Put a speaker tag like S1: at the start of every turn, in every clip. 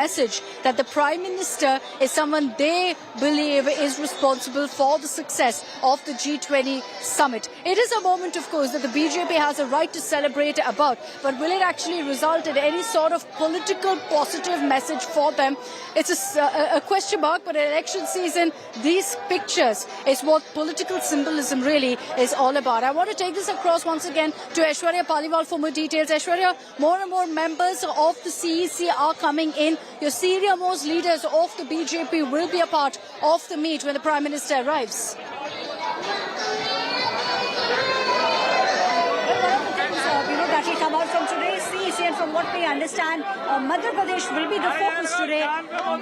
S1: message that the Prime Minister is someone they believe is responsible for the success of the G20 Summit. It is a moment, of course, that the BJP has a right to celebrate about, but will it actually result in any sort of political positive message for them? It's a question mark, but in election season, these pictures is what political symbolism really is all about. I want to take this across once again to Aishwarya Paliwal for more details. Aishwarya, more and more members of the CEC are coming in. Your senior-most leaders of the BJP will be a part of the meet when the Prime Minister arrives. That will come out from today's CEC, and from what we understand, Madhya Pradesh will be the focus today.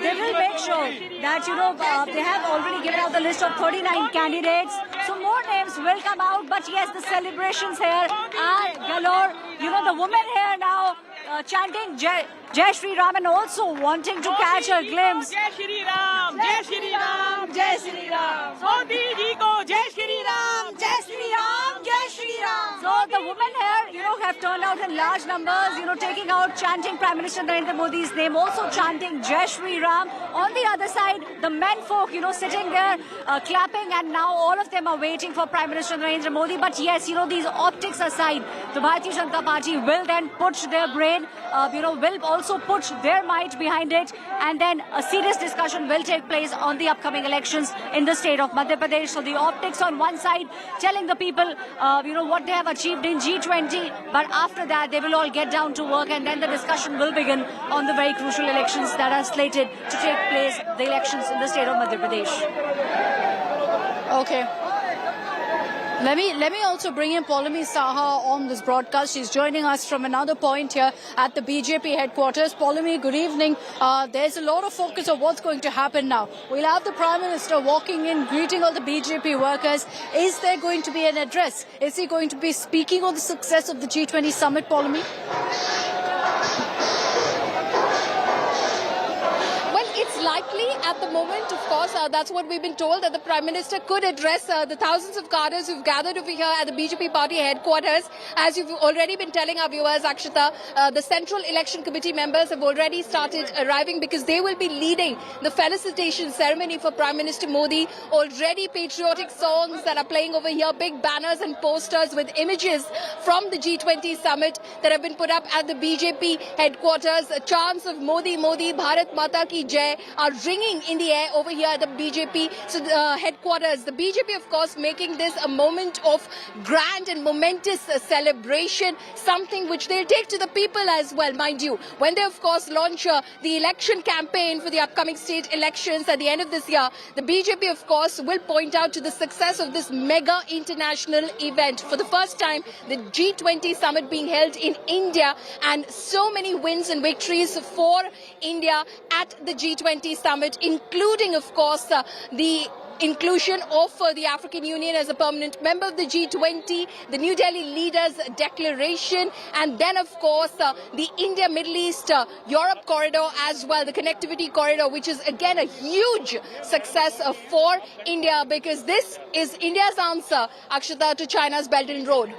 S1: They will make sure that, they have already given out the list of 39 candidates. So more names will come out, but yes, the celebrations here are galore. The women here now chanting Jai Shri Ram and also wanting to catch a glimpse.
S2: Jai Shri Ram, Jai Shri Ram, Jai Shri Ram. Modi ji ko Jai Shri Ram, Jai Shri Ram, Jai Shri Ram.
S1: So the women here, have turned out in large numbers, taking out, chanting Prime Minister Narendra Modi's name, also chanting Jai Shri Ram. On the other side, the men folk, sitting there, clapping, and now all of them are waiting for Prime Minister Narendra Modi. But yes, these optics aside, the Bharatiya Janata Party will then put their brain, will also put their might behind it, and then a serious discussion will take place on the upcoming elections in the state of Madhya Pradesh. So the optics on one side, telling the people, what they have achieved in G20, but after that, they will all get down to work, and then the discussion will begin on the very crucial elections that are slated to take place, the elections in the state of Madhya Pradesh. Okay. Let me also bring in Paulami Saha on this broadcast. She's joining us from another point here at the BJP headquarters. Paulami, good evening. There's a lot of focus on what's going to happen now. We'll have the Prime Minister walking in, greeting all the BJP workers. Is there going to be an address? Is he going to be speaking on the success of the G20 Summit, Paulami?
S3: Likely at the moment, of course, that's what we've been told, that the Prime Minister could address the thousands of cadres who've gathered over here at the BJP party headquarters. As you've already been telling our viewers, Akshita, the Central Election Committee members have already started arriving because they will be leading the felicitation ceremony for Prime Minister Modi. Already patriotic songs that are playing over here, big banners and posters with images from the G20 Summit that have been put up at the BJP headquarters. Chants of Modi, Modi, Bharat Mata Ki Jai are ringing in the air over here at the BJP headquarters. The BJP, of course, making this a moment of grand and momentous celebration, something which they'll take to the people as well, mind you. When they, of course, launch the election campaign for the upcoming state elections at the end of this year, the BJP, of course, will point out to the success of this mega international event. For the first time, the G20 Summit being held in India, and so many wins and victories for India at the G20 Summit, including, of course, the inclusion of the African Union as a permanent member of the G20, the New Delhi Leaders Declaration, and then, of course, the India, Middle East, Europe corridor as well, the connectivity corridor, which is again a huge success for India, because this is India's answer, Akshita, to China's Belt and Road.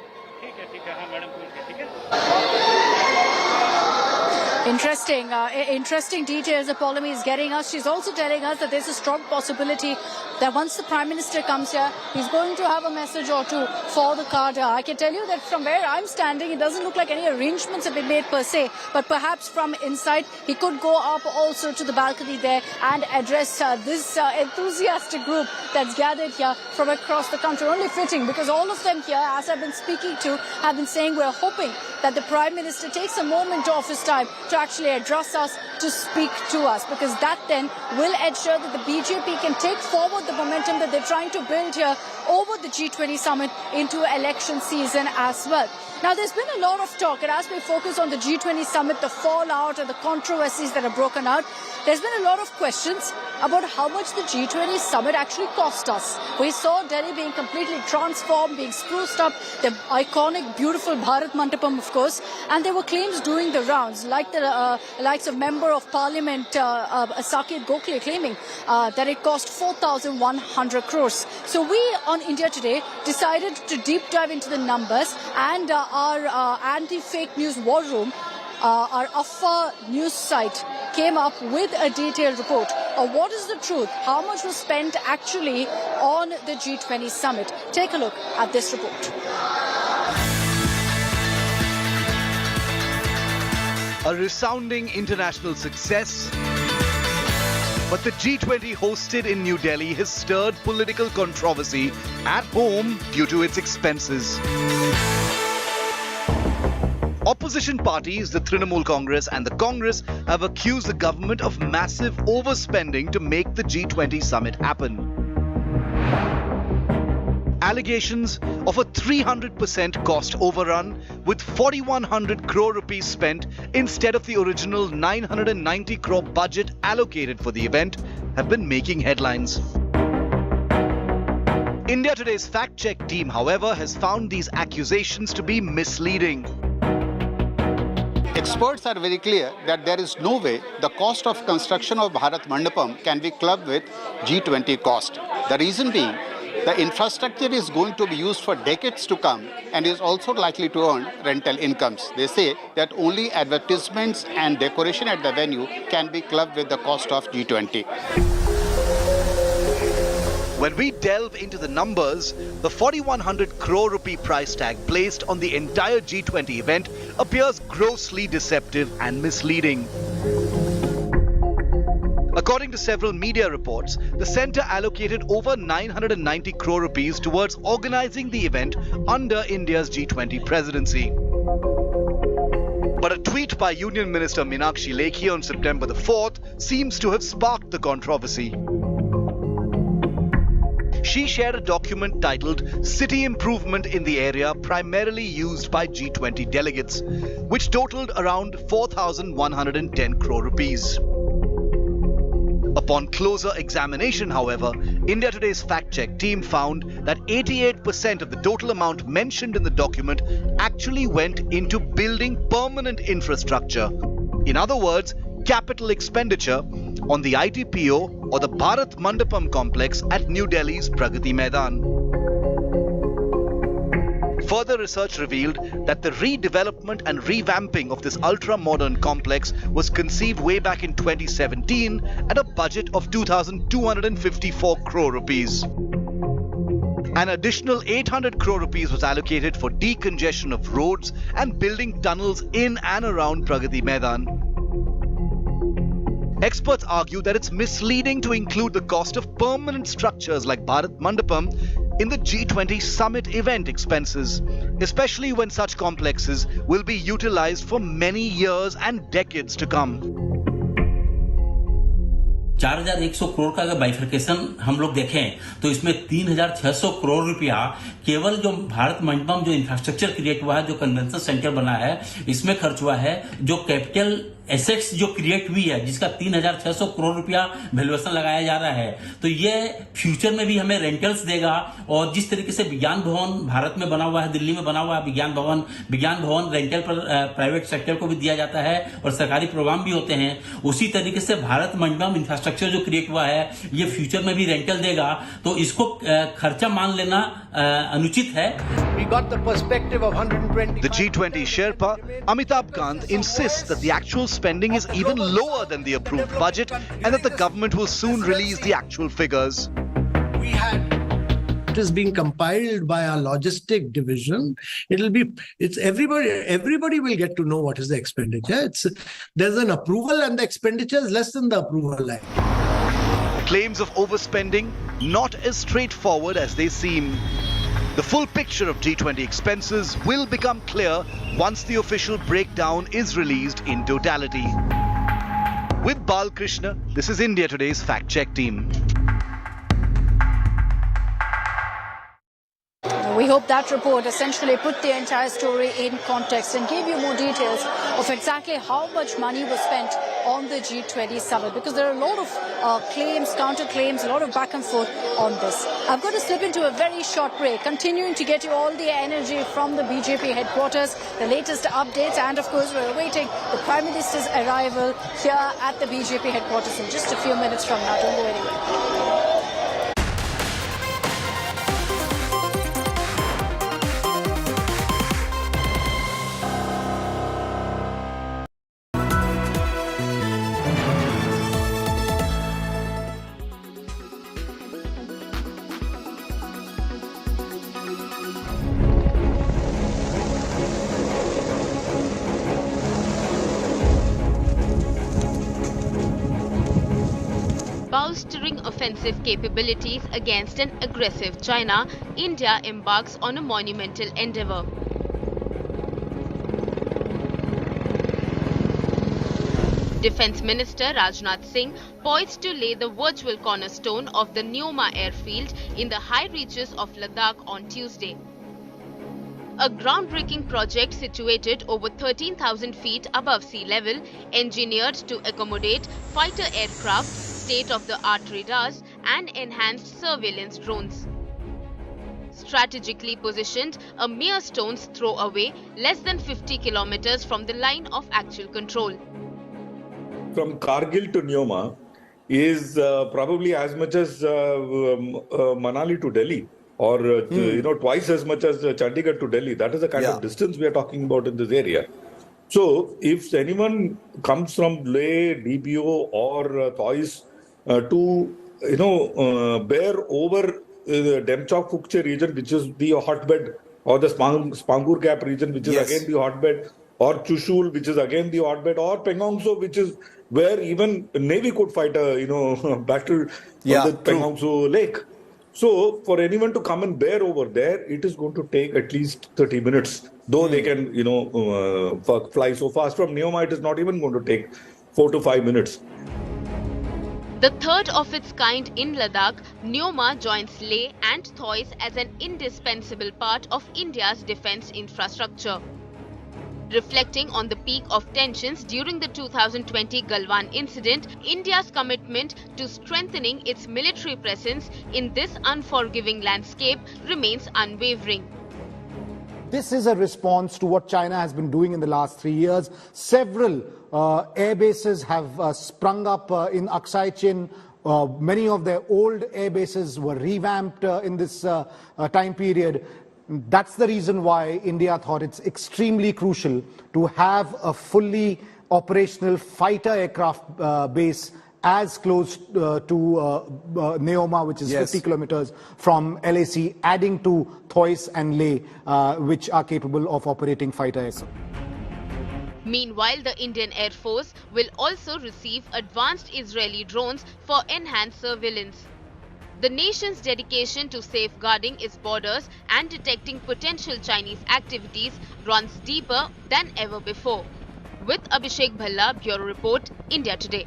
S1: Interesting details that Paulami is getting us. She's also telling us that there's a strong possibility that once the Prime Minister comes here, he's going to have a message or two for the cadre. I can tell you that from where I'm standing, it doesn't look like any arrangements have been made per se, but perhaps from inside, he could go up also to the balcony there and address this enthusiastic group that's gathered here from across the country. Only fitting, because all of them here, as I've been speaking to, have been saying we're hoping that the Prime Minister takes a moment of his time to actually address us, to speak to us, because that then will ensure that the BJP can take forward the momentum that they're trying to build here over the G20 Summit into election season as well. Now, there's been a lot of talk, and as we focus on the G20 Summit, the fallout and the controversies that have broken out, there's been a lot of questions about how much the G20 Summit actually cost us. We saw Delhi being completely transformed, being spruced up, the iconic, beautiful Bharat Mandapam, of course, and there were claims doing the rounds, like the likes of Member of Parliament Saket Gokhale claiming that it cost 4,100 crores. So we on India Today decided to deep dive into the numbers, and our anti-fake news war room, our Affa news site, came up with a detailed report of what is the truth, how much was spent actually on the G20 summit. Take a look at this report.
S4: A resounding international success, but the G20 hosted in New Delhi has stirred political controversy at home due to its expenses. Opposition parties, the Trinamool Congress and the Congress, have accused the government of massive overspending to make the G20 summit happen. Allegations of a 300% cost overrun, with 4,100 crore rupees spent instead of the original 990 crore budget allocated for the event, have been making headlines. India Today's fact-check team, however, has found these accusations to be misleading.
S5: Experts are very clear that there is no way the cost of construction of Bharat Mandapam can be clubbed with G20 cost. The reason being, the infrastructure is going to be used for decades to come and is also likely to earn rental incomes. They say that only advertisements and decoration at the venue can be clubbed with the cost of G20.
S4: When we delve into the numbers, the 4,100 crore rupee price tag placed on the entire G20 event appears grossly deceptive and misleading. According to several media reports, the centre allocated over 990 crore rupees towards organising the event under India's G20 presidency. But a tweet by Union Minister Meenakshi Lekhi on September the 4th seems to have sparked the controversy. She shared a document titled City Improvement in the Area primarily used by G20 delegates, which totaled around 4,110 crore rupees. Upon closer examination, however, India Today's fact-check team found that 88% of the total amount mentioned in the document actually went into building permanent infrastructure. In other words, capital expenditure on the ITPO or the Bharat Mandapam complex at New Delhi's Pragati Maidan. Further research revealed that the redevelopment and revamping of this ultra-modern complex was conceived way back in 2017 at a budget of 2,254 crore rupees. An additional 800 crore rupees was allocated for decongestion of roads and building tunnels in and around Pragati Maidan. Experts argue that it's misleading to include the cost of permanent structures like Bharat Mandapam in the G20 Summit event expenses, especially when such complexes will be utilized for many years and decades to come.
S6: 4,100 crore का अगर bifurcation हम लोग देखें तो इसमें 3,600 करोड़ रुपया केवल जो भारत मंडपम जो इंफ्रास्ट्रक्चर क्रिएट हुआ है, जो कन्वेंशन सेंटर बना है, इसमें खर्च हुआ है। जो कैपिटल एसेट्स जो क्रिएट हुई है, जिसका 3,600 करोड़ रुपया वैल्यूएशन लगाया जा रहा है, तो ये फ्यूचर में भी हमें रेंटल्स देगा। और जिस तरीके से विज्ञान भवन भारत में बना हुआ है, दिल्ली में बना हुआ है विज्ञान भवन रेंटल पर प्राइवेट सेक्टर को भी दिया जाता है और सरकारी प्रोग्राम भी होते हैं, उसी तरीके से भारत मंडपम इंफ्रास्ट्रक्चर जो क्रिएट हुआ है, ये फ्यूचर में भी रेंटल देगा। तो इसको खर्चा मान लेना अनुचित है।
S4: The G20 Sherpa, Amitabh Kant, insists that the actual spending is even lower than the approved budget and that the government will soon release the actual figures.
S7: It is being compiled by our logistic division. Everybody will get to know what is the expenditure. There's an approval and the expenditure is less than the approval line.
S4: Claims of overspending not as straightforward as they seem. The full picture of G20 expenses will become clear once the official breakdown is released in totality. With Balkrishna, this is India Today's Fact Check team.
S1: We hope that report essentially put the entire story in context and gave you more details of exactly how much money was spent on the G20 summit, because there are a lot of claims, counter-claims, a lot of back and forth on this. I'm going to slip into a very short break, continuing to get you all the energy from the BJP headquarters, the latest updates, and of course we're awaiting the Prime Minister's arrival here at the BJP headquarters in just a few minutes from now. Don't go anywhere.
S8: bolstering offensive capabilities against an aggressive China, India embarks on a monumental endeavour. Defence Minister Rajnath Singh poised to lay the virtual cornerstone of the Neoma airfield in the high reaches of Ladakh on Tuesday. A groundbreaking project situated over 13,000 feet above sea level, engineered to accommodate fighter aircraft, state-of-the-art radars and enhanced surveillance drones. Strategically positioned a mere stone's throw away, less than 50 kilometers from the line of actual control.
S9: From Kargil to Neoma is probably as much as Manali to Delhi, or twice as much as Chandigarh to Delhi. That is the kind of distance we are talking about in this area. So if anyone comes from Leh, DBO or Thois to bear over the Demchok Phukche region, which is the hotbed, or the Spangur Gap region, which is again the hotbed, or Chushul, which is again the hotbed, or Pengongso, which is where even Navy could fight a battle on the Pengongso Lake. So for anyone to come and bear over there, it is going to take at least 30 minutes. Though they can, fly so fast. From Neoma, it is not even going to take 4 to 5 minutes.
S8: The third of its kind in Ladakh, Neoma joins Leh and Thois as an indispensable part of India's defence infrastructure. Reflecting on the peak of tensions during the 2020 Galwan incident, India's commitment to strengthening its military presence in this unforgiving landscape remains unwavering.
S10: This is a response to what China has been doing in the last 3 years. Several air bases have sprung up in Aksai Chin. Many of their old air bases were revamped in this time period. That's the reason why India thought it's extremely crucial to have a fully operational fighter aircraft base as close to Neoma, which is 50 kilometers from LAC, adding to Thois and Leh, which are capable of operating fighter aircraft.
S8: Meanwhile, the Indian Air Force will also receive advanced Israeli drones for enhanced surveillance. The nation's dedication to safeguarding its borders and detecting potential Chinese activities runs deeper than ever before. With Abhishek Bhalla, Bureau Report, India Today.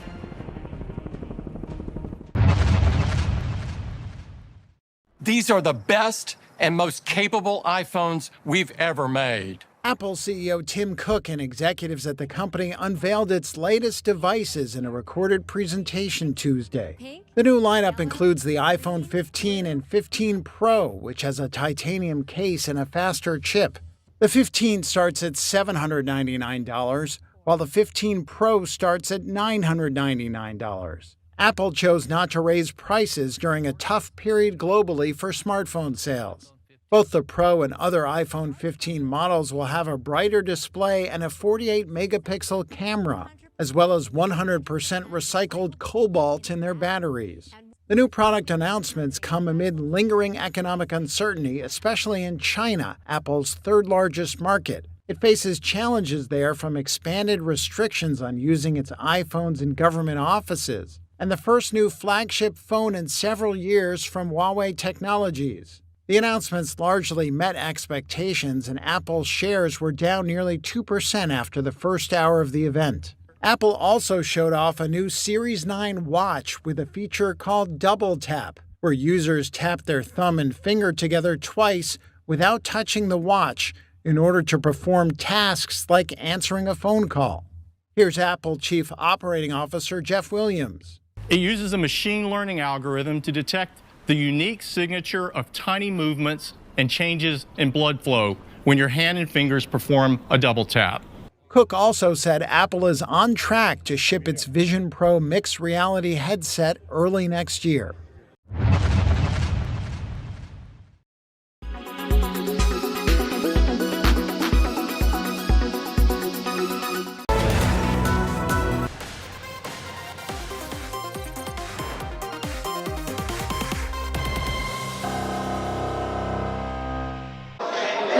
S11: These are the best and most capable iPhones we've ever made.
S12: Apple CEO Tim Cook and executives at the company unveiled its latest devices in a recorded presentation Tuesday. The new lineup includes the iPhone 15 and 15 Pro, which has a titanium case and a faster chip. The 15 starts at $799, while the 15 Pro starts at $999. Apple chose not to raise prices during a tough period globally for smartphone sales. Both the Pro and other iPhone 15 models will have a brighter display and a 48-megapixel camera, as well as 100% recycled cobalt in their batteries. The new product announcements come amid lingering economic uncertainty, especially in China, Apple's third-largest market. It faces challenges there from expanded restrictions on using its iPhones in government offices, and the first new flagship phone in several years from Huawei Technologies. The announcements largely met expectations, and Apple's shares were down nearly 2% after the first hour of the event. Apple also showed off a new Series 9 watch with a feature called Double Tap, where users tap their thumb and finger together twice without touching the watch in order to perform tasks like answering a phone call. Here's Apple Chief Operating Officer Jeff Williams.
S13: It uses a machine learning algorithm to detect the unique signature of tiny movements and changes in blood flow when your hand and fingers perform a double tap.
S12: Cook also said Apple is on track to ship its Vision Pro mixed reality headset early next year.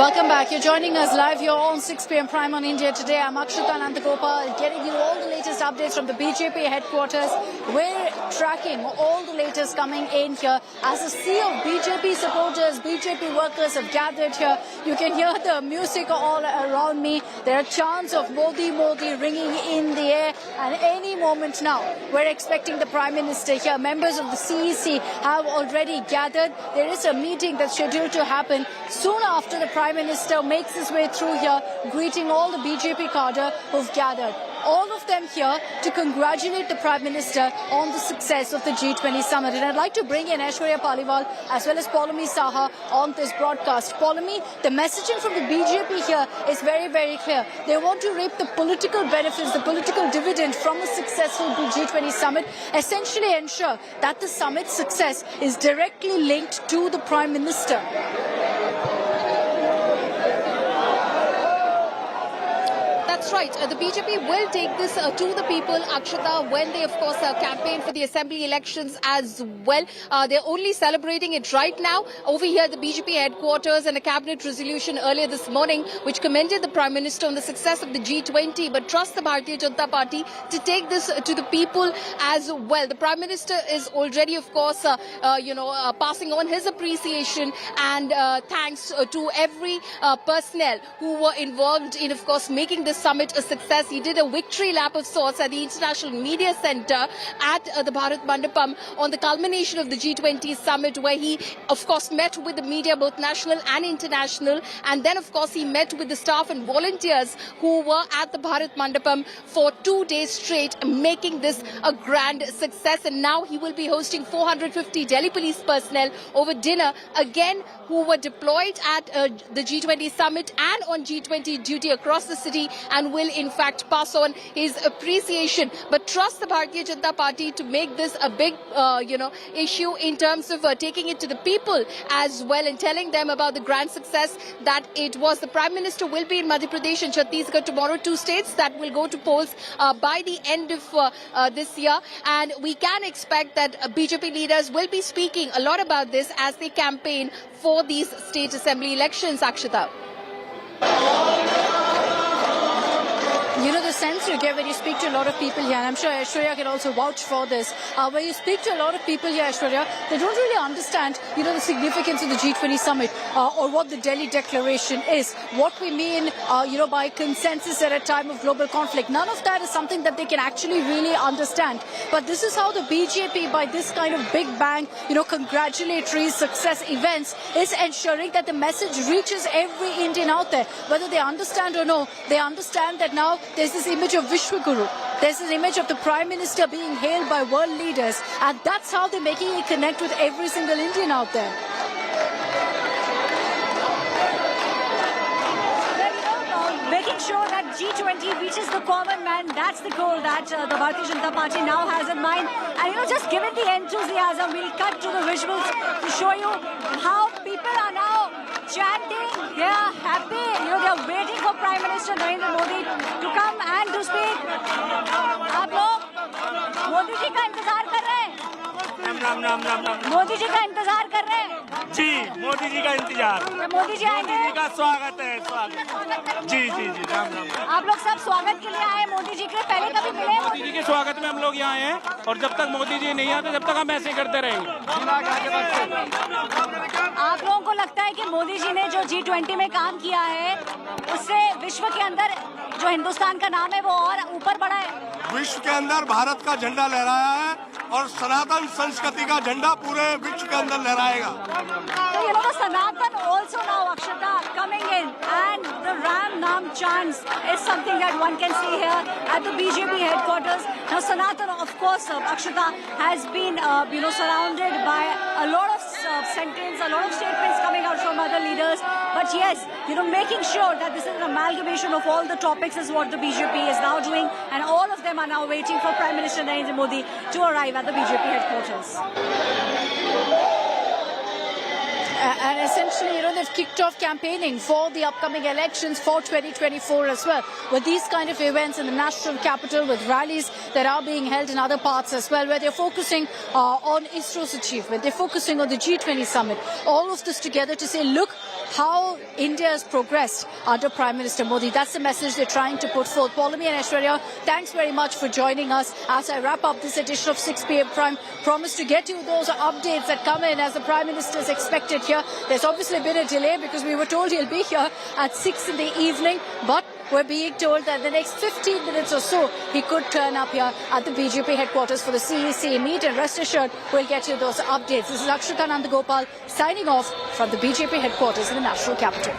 S1: Welcome back. You're joining us live here on 6 p.m. Prime on India Today. I'm Akshita Nandagopal, getting you all the latest updates from the BJP headquarters. We're tracking all the latest coming in here as a sea of BJP supporters, BJP workers have gathered here. You can hear the music all around me. There are chants of Modi, Modi ringing in the air, and any moment now, we're expecting the Prime Minister here. Members of the CEC have already gathered. There is a meeting that's scheduled to happen soon after the Prime Minister makes his way through here, greeting all the BJP cadre who've gathered. All of them here to congratulate the Prime Minister on the success of the G20 Summit. And I'd like to bring in Aishwarya Paliwal as well as Poulomi Saha on this broadcast. Poulomi, the messaging from the BJP here is very, very clear. They want to reap the political benefits, the political dividend from a successful G20 Summit, essentially ensure that the summit's success is directly linked to the Prime Minister.
S3: That's right. The BJP will take this to the people, Akshita, when they, of course, campaign for the assembly elections as well. They're only celebrating it right now. Over here, the BJP headquarters and a cabinet resolution earlier this morning, which commended the Prime Minister on the success of the G20, but trust the Bharatiya Janata Party to take this to the people as well. The Prime Minister is already, of course, passing on his appreciation and thanks to every personnel who were involved in, of course, making this summit a success. He did a victory lap of sorts at the International Media Center at the Bharat Mandapam on the culmination of the G20 Summit, where he, of course, met with the media, both national and international. And then, of course, he met with the staff and volunteers who were at the Bharat Mandapam for 2 days straight, making this a grand success. And now he will be hosting 450 Delhi police personnel over dinner, again, who were deployed at the G20 Summit and on G20 duty across the city, and will in fact pass on his appreciation. But trust the Bharatiya Janata Party to make this a big issue in terms of taking it to the people as well and telling them about the grand success that it was. The Prime Minister will be in Madhya Pradesh and Chhattisgarh tomorrow, 2 states that will go to polls by the end of this year, and we can expect that BJP leaders will be speaking a lot about this as they campaign for these state assembly elections, Akshita.
S1: You know, the sense you get when you speak to a lot of people here, and I'm sure Aishwarya can also vouch for this, when you speak to a lot of people here, Aishwarya, they don't really understand, the significance of the G20 Summit or what the Delhi Declaration is, what we mean, by consensus at a time of global conflict. None of that is something that they can actually really understand. But this is how the BJP, by this kind of big bang, congratulatory success events, is ensuring that the message reaches every Indian out there. Whether they understand or no, they understand that now there's this image of Vishwaguru. There's this image of the Prime Minister being hailed by world leaders, and that's how they're making it connect with every single Indian out there.
S14: Making sure that G20 reaches the common man, that's the goal that the Bharatiya Janata Party now has in mind. And just given the enthusiasm, we'll cut to the visuals to show you how people are now chanting. They are happy. They are waiting for Prime Minister Narendra Modi to come and to speak. आप लोग मोदी जी का इंतजार कर रहे हैं? मोदी जी का इंतजार कर रहे हैं?
S15: जी, मोदी जी का इंतजार।
S14: मोदी जी आएंगे?
S15: मोदी जी का स्वागत है, स्वागत। जी, राम राम।
S14: आप लोग सब स्वागत के लिए आए मोदी जी के, पहले कभी मिले?
S15: मोदी जी के स्वागत में हम लोग यहाँ हैं, और जब तक मोदी जी नहीं आते तब तक हम ऐसे करते रहेंगे।
S14: आप लोगों को लगता है कि मोदी जी ने जो G20 में काम किया है, उससे विश्व के अंदर जो हिंदुस्तान का नाम है वो और ऊपर बढ़ा है?
S16: विश्व के अंदर भारत का झंडा लहराया है, और सनातन संस्कृति का झंडा पूरे विश्व के अंदर लहराएगा।
S14: तो Sanatan also now, Akshata, coming in, and the Ram Nam chants is something that one can see here at the BJP headquarters. Now Sanatan, of course, Akshata, has been surrounded by a lot of sentences, a lot of statements coming out from other leaders. But yes, making sure that this is an amalgamation of all the topics is what the BJP is now doing, and all of them are now waiting for Prime Minister Narendra Modi to arrive at the BJP headquarters.
S1: And essentially, they've kicked off campaigning for the upcoming elections for 2024 as well, with these kind of events in the national capital, with rallies that are being held in other parts as well, where they're focusing on ISRO's achievement, they're focusing on the G20 Summit, all of this together to say, look, how India has progressed under Prime Minister Modi. That's the message they're trying to put forth. Paulami and Aishwarya, thanks very much for joining us. As I wrap up this edition of 6 p.m. Prime, promise to get you those updates that come in as the Prime Minister is expected here. There's obviously been a delay because we were told he'll be here at 6 in the evening, but we're being told that the next 15 minutes or so, he could turn up here at the BJP headquarters for the CEC meet, and rest assured, we'll get you those updates. This is Akshrita Nandagopal signing off from the BJP headquarters in the national capital.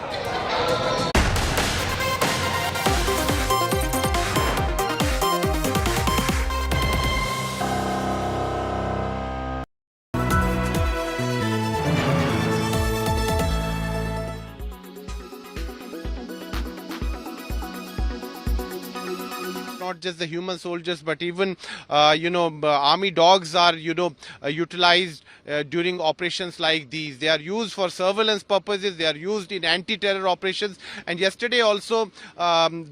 S17: Not just the human soldiers, but even army dogs are utilized during operations like these. They are used for surveillance purposes. They are used in anti-terror operations. And yesterday also,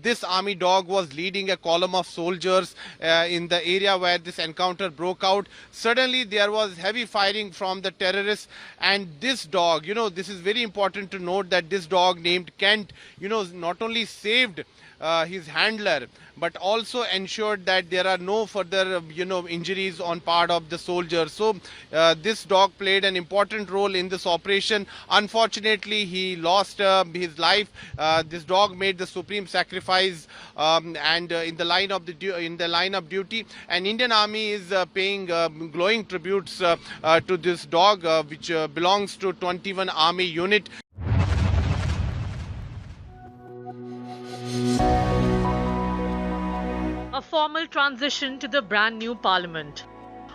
S17: this army dog was leading a column of soldiers in the area where this encounter broke out. Suddenly there was heavy firing from the terrorists, and this dog, this is very important to note that this dog named Kent, not only saved his handler, but also ensured that there are no further, injuries on part of the soldiers. So this dog played an important role in this operation. Unfortunately, he lost his life. This dog made the supreme sacrifice, and in the line of duty. And Indian Army is paying glowing tributes to this dog, which belongs to 21 Army unit.
S18: A formal transition to the brand new parliament.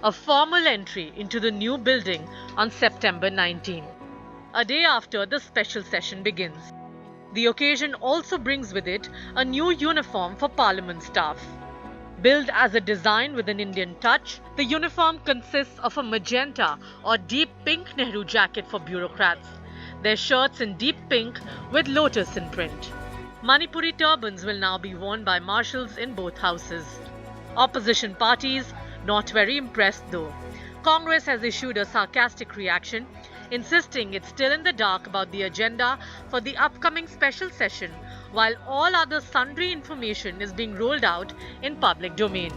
S18: A formal entry into the new building on September 19, a day after the special session begins. The occasion also brings with it a new uniform for parliament staff. Billed as a design with an Indian touch, the uniform consists of a magenta or deep pink Nehru jacket for bureaucrats, their shirts in deep pink with lotus in print. Manipuri turbans will now be worn by marshals in both houses. Opposition parties not very impressed though. Congress has issued a sarcastic reaction, insisting it's still in the dark about the agenda for the upcoming special session, while all other sundry information is being rolled out in public domain.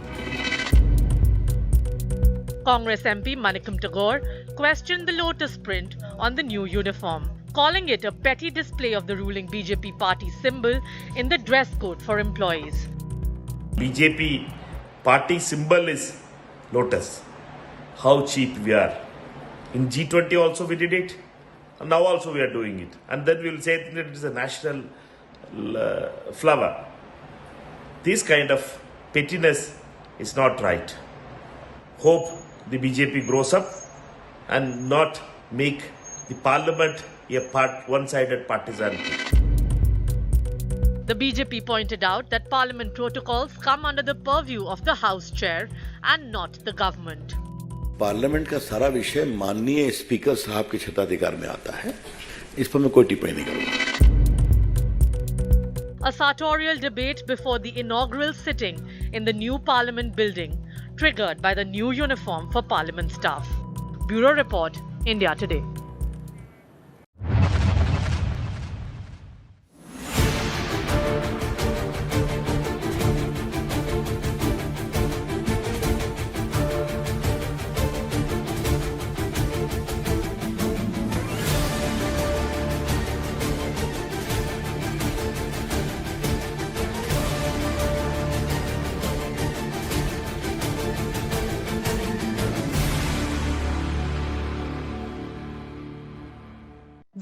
S18: Congress MP Manikam Tagore questioned the lotus print on the new uniform, calling it a petty display of the ruling BJP party symbol in the dress code for employees.
S19: BJP party symbol is lotus. How cheap we are. In G20 also we did it, and now also we are doing it. And then we will say that it is a national flower. This kind of pettiness is not right. Hope the BJP grows up and not make the parliament a one-sided partisan.
S18: The BJP pointed out that parliament protocols come under the purview of the House Chair and not the government.
S20: Parliament का सारा विषय माननीय speaker साहब के क्षेत्राधिकार में आता है, इस पर मैं कोई टिप्पणी नहीं करूंगा.
S18: A sartorial debate before the inaugural sitting in the new parliament building, triggered by the new uniform for parliament staff. Bureau Report, India Today.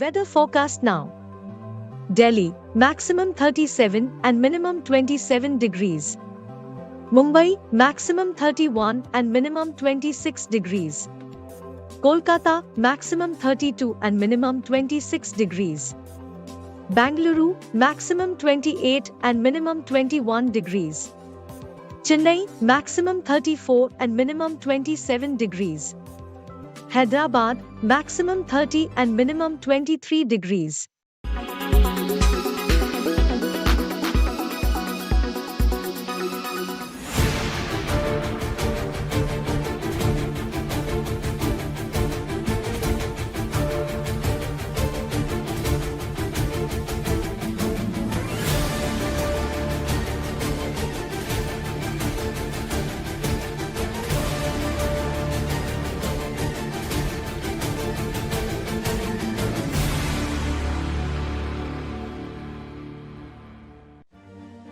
S21: Weather forecast now. Delhi, maximum 37 and minimum 27 degrees. Mumbai, maximum 31 and minimum 26 degrees. Kolkata, maximum 32 and minimum 26 degrees. Bangalore, maximum 28 and minimum 21 degrees. Chennai, maximum 34 and minimum 27 degrees. Hyderabad, maximum 30 and minimum 23 degrees.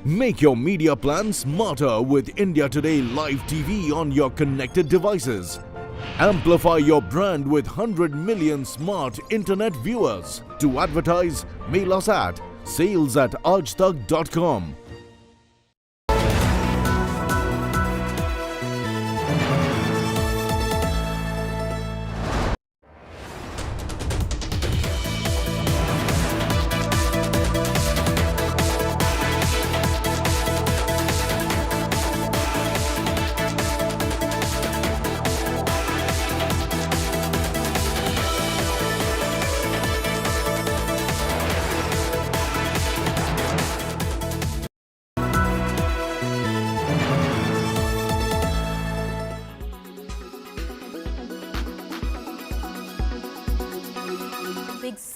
S2: Make your media plan smarter with India Today Live TV on your connected devices. Amplify your brand with 100 million smart internet viewers. To advertise, mail us at sales@aajtak.com.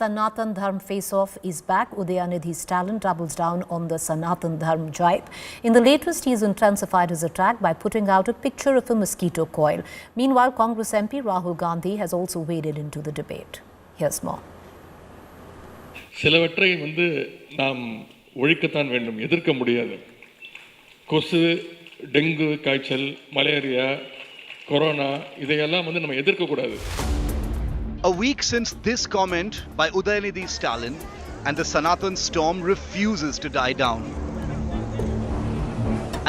S22: Sanatan Dharma face-off is back. Udayanidhi's talent doubles down on the Sanatan Dharma jibe. In the latest, he has intensified his attack by putting out a picture of a mosquito coil. Meanwhile, Congress MP Rahul Gandhi has also waded into the debate. Here's more.
S23: சிலவற்றை நாம் ஒழிக்கத்தான் வேண்டும், எதிர்க்க முடியாது. கொசு, dengue காய்ச்சல், malaria, corona இதையெல்லாம் நம்ம எதிர்க்க கூடாது.
S4: A week since this comment by Udayanidhi Stalin, and the Sanatan storm refuses to die down.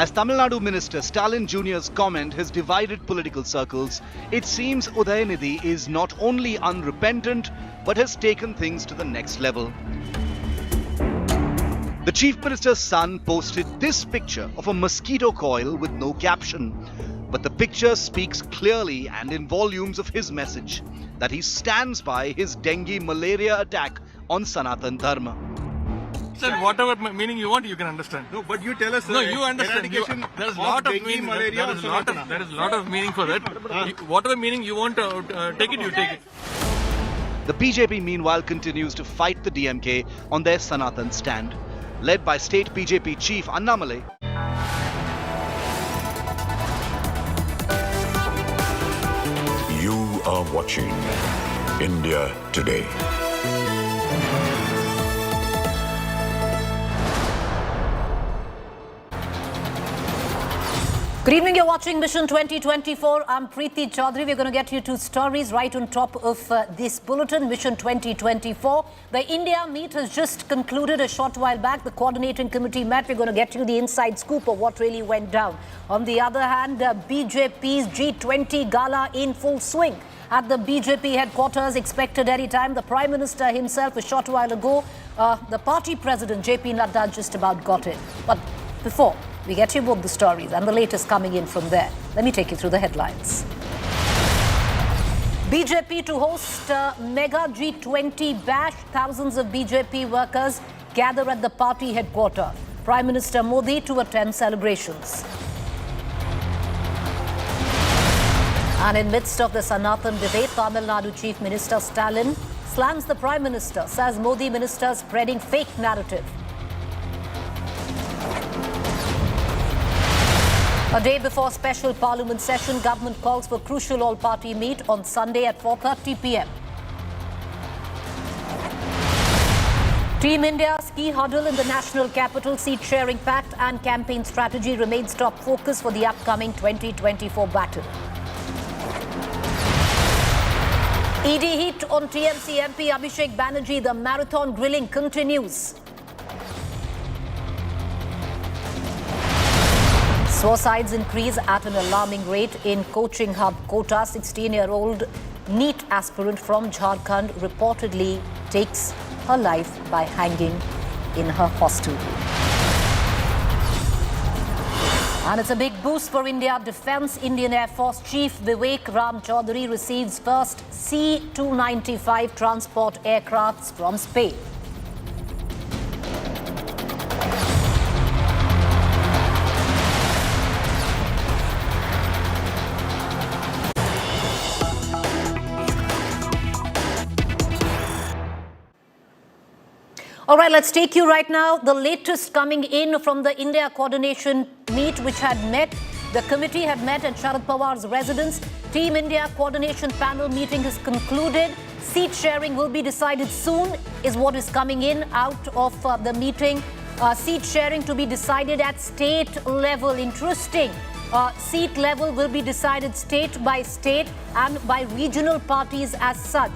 S4: As Tamil Nadu Minister Stalin Jr.'s comment has divided political circles, it seems Udayanidhi is not only unrepentant but has taken things to the next level. The Chief Minister's son posted this picture of a mosquito coil with no caption, but the picture speaks clearly and in volumes of his message that he stands by his dengue malaria attack on Sanatan Dharma.
S23: Sir, whatever meaning you want, you can understand.
S24: No, but you tell us.
S23: No, you understand. There is a lot of meaning. There is a lot of meaning for that. Whatever meaning you want to take it, you take it.
S4: The BJP meanwhile continues to fight the DMK on their Sanatan stand. Led by state BJP chief Annamalai,
S25: you are watching India Today.
S22: Good evening, you're watching Mission 2024. I'm Preeti Chaudhary. We're going to get you two stories right on top of this bulletin, Mission 2024. The India meet has just concluded a short while back. The coordinating committee met. We're going to get you the inside scoop of what really went down. On the other hand, BJP's G20 gala in full swing. At the BJP headquarters, expected any time. The Prime Minister himself a short while ago, the party president, JP Nadda, just about got in. But before we get you both the stories and the latest coming in from there, let me take you through the headlines. BJP to host mega G20 bash. Thousands of BJP workers gather at the party headquarters. Prime Minister Modi to attend celebrations. And in midst of the Sanatan debate, Tamil Nadu Chief Minister Stalin slams the Prime Minister, says Modi minister spreading fake narrative. A day before special parliament session, government calls for crucial all-party meet on Sunday at 4:30 p.m. Team India's key hurdle in the national capital, seat-sharing pact and campaign strategy remains top focus for the upcoming 2024 battle. ED heat on TMC MP Abhishek Banerjee. The marathon grilling continues. Suicides increase at an alarming rate in coaching hub Kota. 16-year-old NEET aspirant from Jharkhand reportedly takes her life by hanging in her hostel. And it's a big boost for India Defence. Indian Air Force Chief Vivek Ram Chaudhary receives first C-295 transport aircrafts from Spain. All right, let's take you right now. The latest coming in from the India coordination meet, which had met. The committee had met at Sharad Pawar's residence. Team India coordination panel meeting is concluded. Seat sharing will be decided soon, is what is coming in out of the meeting. seat sharing to be decided at state level. Interesting. Seat level will be decided state by state and by regional parties as such.